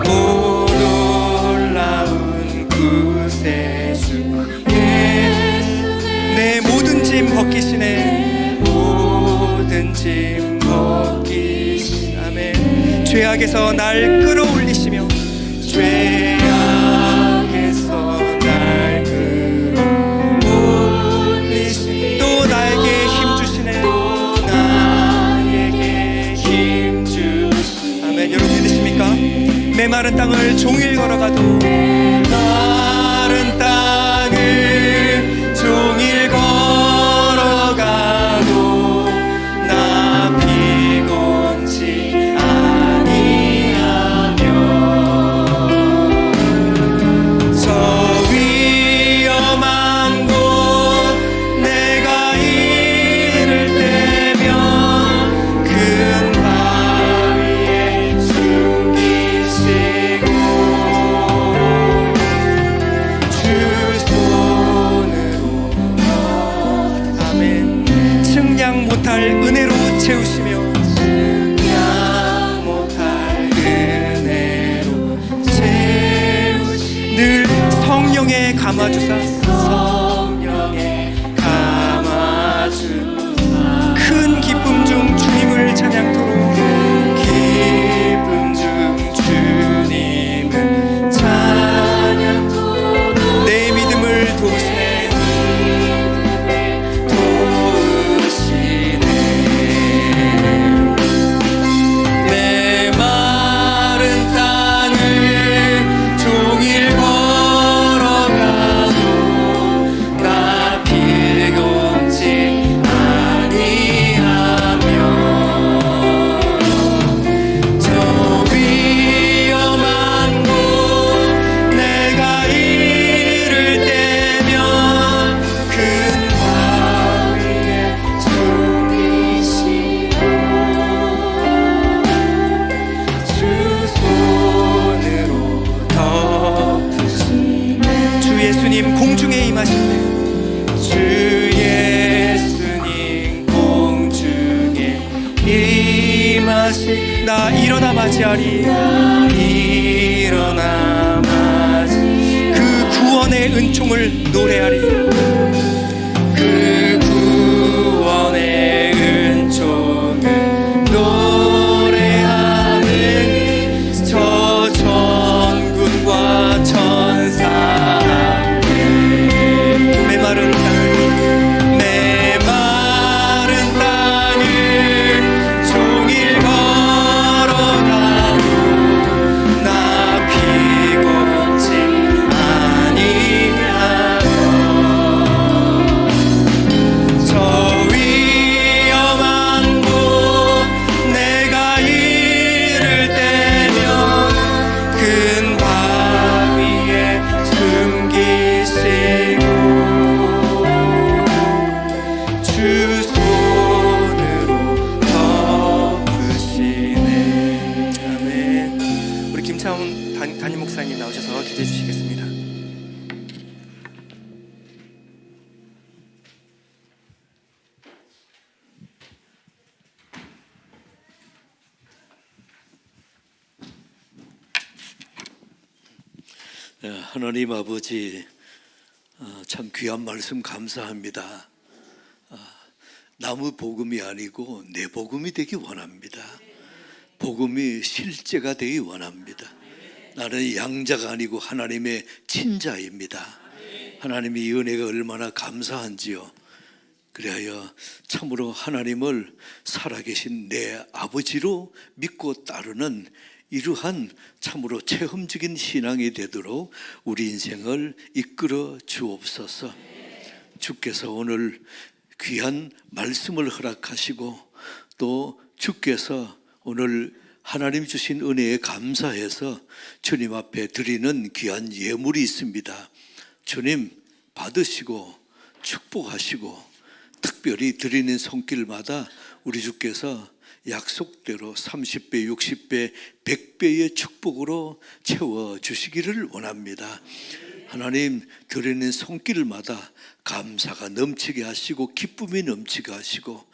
오 놀라운 구세주 내 모든 짐 벗기시네 모든 짐 벗기시네 아멘 죄악에서 날 끌어올리시며 죄악에서 날 끌어올리시며 또 나에게 힘 주시네 또 나에게 힘 주시네 아멘 여러분 믿으십니까? 메마른 땅을 종일 걸어가도 메마른 땅을 종일 걸어가도 나 피곤치 아니하며 저 위험한 곳 내가 이를 때면 큰 바위에 숨기시고 주 손으로 아멘 측량 못할 은혜로 채우시며 측량 못할 은혜로 채우시 늘 성령에 감아주사 성령에 감아주사 큰 기쁨 중 주님을 찬양토록 기쁨 중 주님을 찬양토록 내 믿음을 도우시네 내 마른 땅을 종일 걸어가도 나 피곤치 아니하며 저 위험한 곳 내가 이를 때면 큰 바위에 숨기시고 주 손으로 덮으시네 주 예수님 공중에 임하시네 주 예수님 공중에 임하시 나 일어나 맞이하리 일어나 맞이 그 구원의 은총을 노래하리 그 구원의 은총을 노래하는 저 전군과 천사 메마른 땅을 종일 걸어가도 나 피곤치 아니하며 저 위험한 곳 내가 이를 때면 큰 바위에 숨기시고 주 손으로 덮으시네 아멘 우리 김차훈 담임 목사님 나오셔서 기도해 주시겠습니다. 하나님 아버지 참 귀한 말씀 감사합니다. 나무 복음이 아니고 내 복음이 되기 원합니다. 복음이 실제가 되기 원합니다. 나는 양자가 아니고 하나님의 친자입니다. 하나님의 이 은혜가 얼마나 감사한지요. 그리하여 참으로 하나님을 살아계신 내 아버지로 믿고 따르는 이러한 참으로 체험적인 신앙이 되도록 우리 인생을 이끌어 주옵소서. 주께서 오늘 귀한 말씀을 허락하시고 또 주께서 오늘 하나님 주신 은혜에 감사해서 주님 앞에 드리는 귀한 예물이 있습니다. 주님 받으시고 축복하시고 특별히 드리는 손길마다 우리 주께서 약속대로 30배, 60배, 100배의 축복으로 채워주시기를 원합니다. 하나님 드리는 손길마다 감사가 넘치게 하시고 기쁨이 넘치게 하시고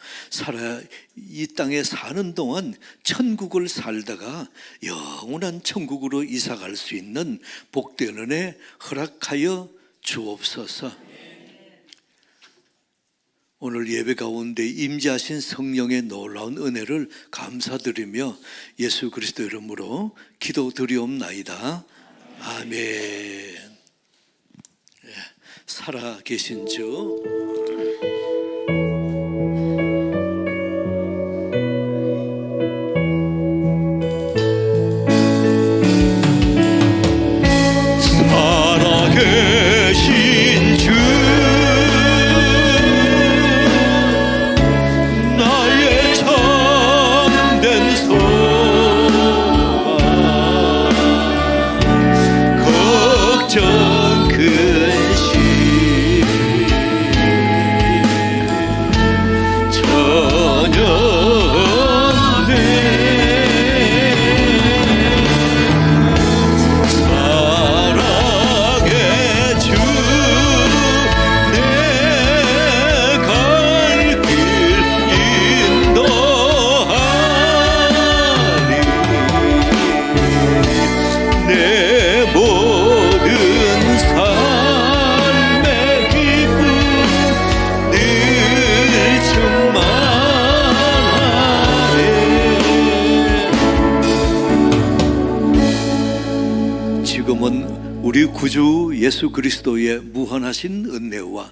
이 땅에 사는 동안 천국을 살다가 영원한 천국으로 이사갈 수 있는 복된 은혜 허락하여 주옵소서. 오늘 예배 가운데 임재하신 성령의 놀라운 은혜를 감사드리며 예수 그리스도 이름으로 기도드리옵나이다. 아멘. 살아 계신 주 살아계신 주 나의 참된 소망 걱정 근심 전혀 없네 사랑의 주 내 갈 길 인도하리 내 모든 삶의 기쁨 늘 충만하네 지금은 우리 구주 예수 그리스도의 무한하신 은혜와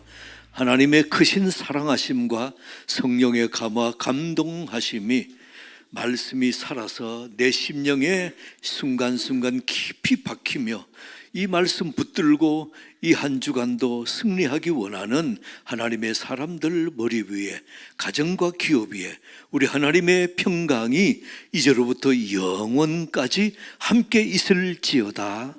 하나님의 크신 사랑하심과 성령의 감화 감동하심이 말씀이 살아서 내 심령에 순간순간 깊이 박히며 이 말씀 붙들고 이 한 주간도 승리하기 원하는 하나님의 사람들 머리 위에 가정과 기업 위에 우리 하나님의 평강이 이제로부터 영원까지 함께 있을지어다.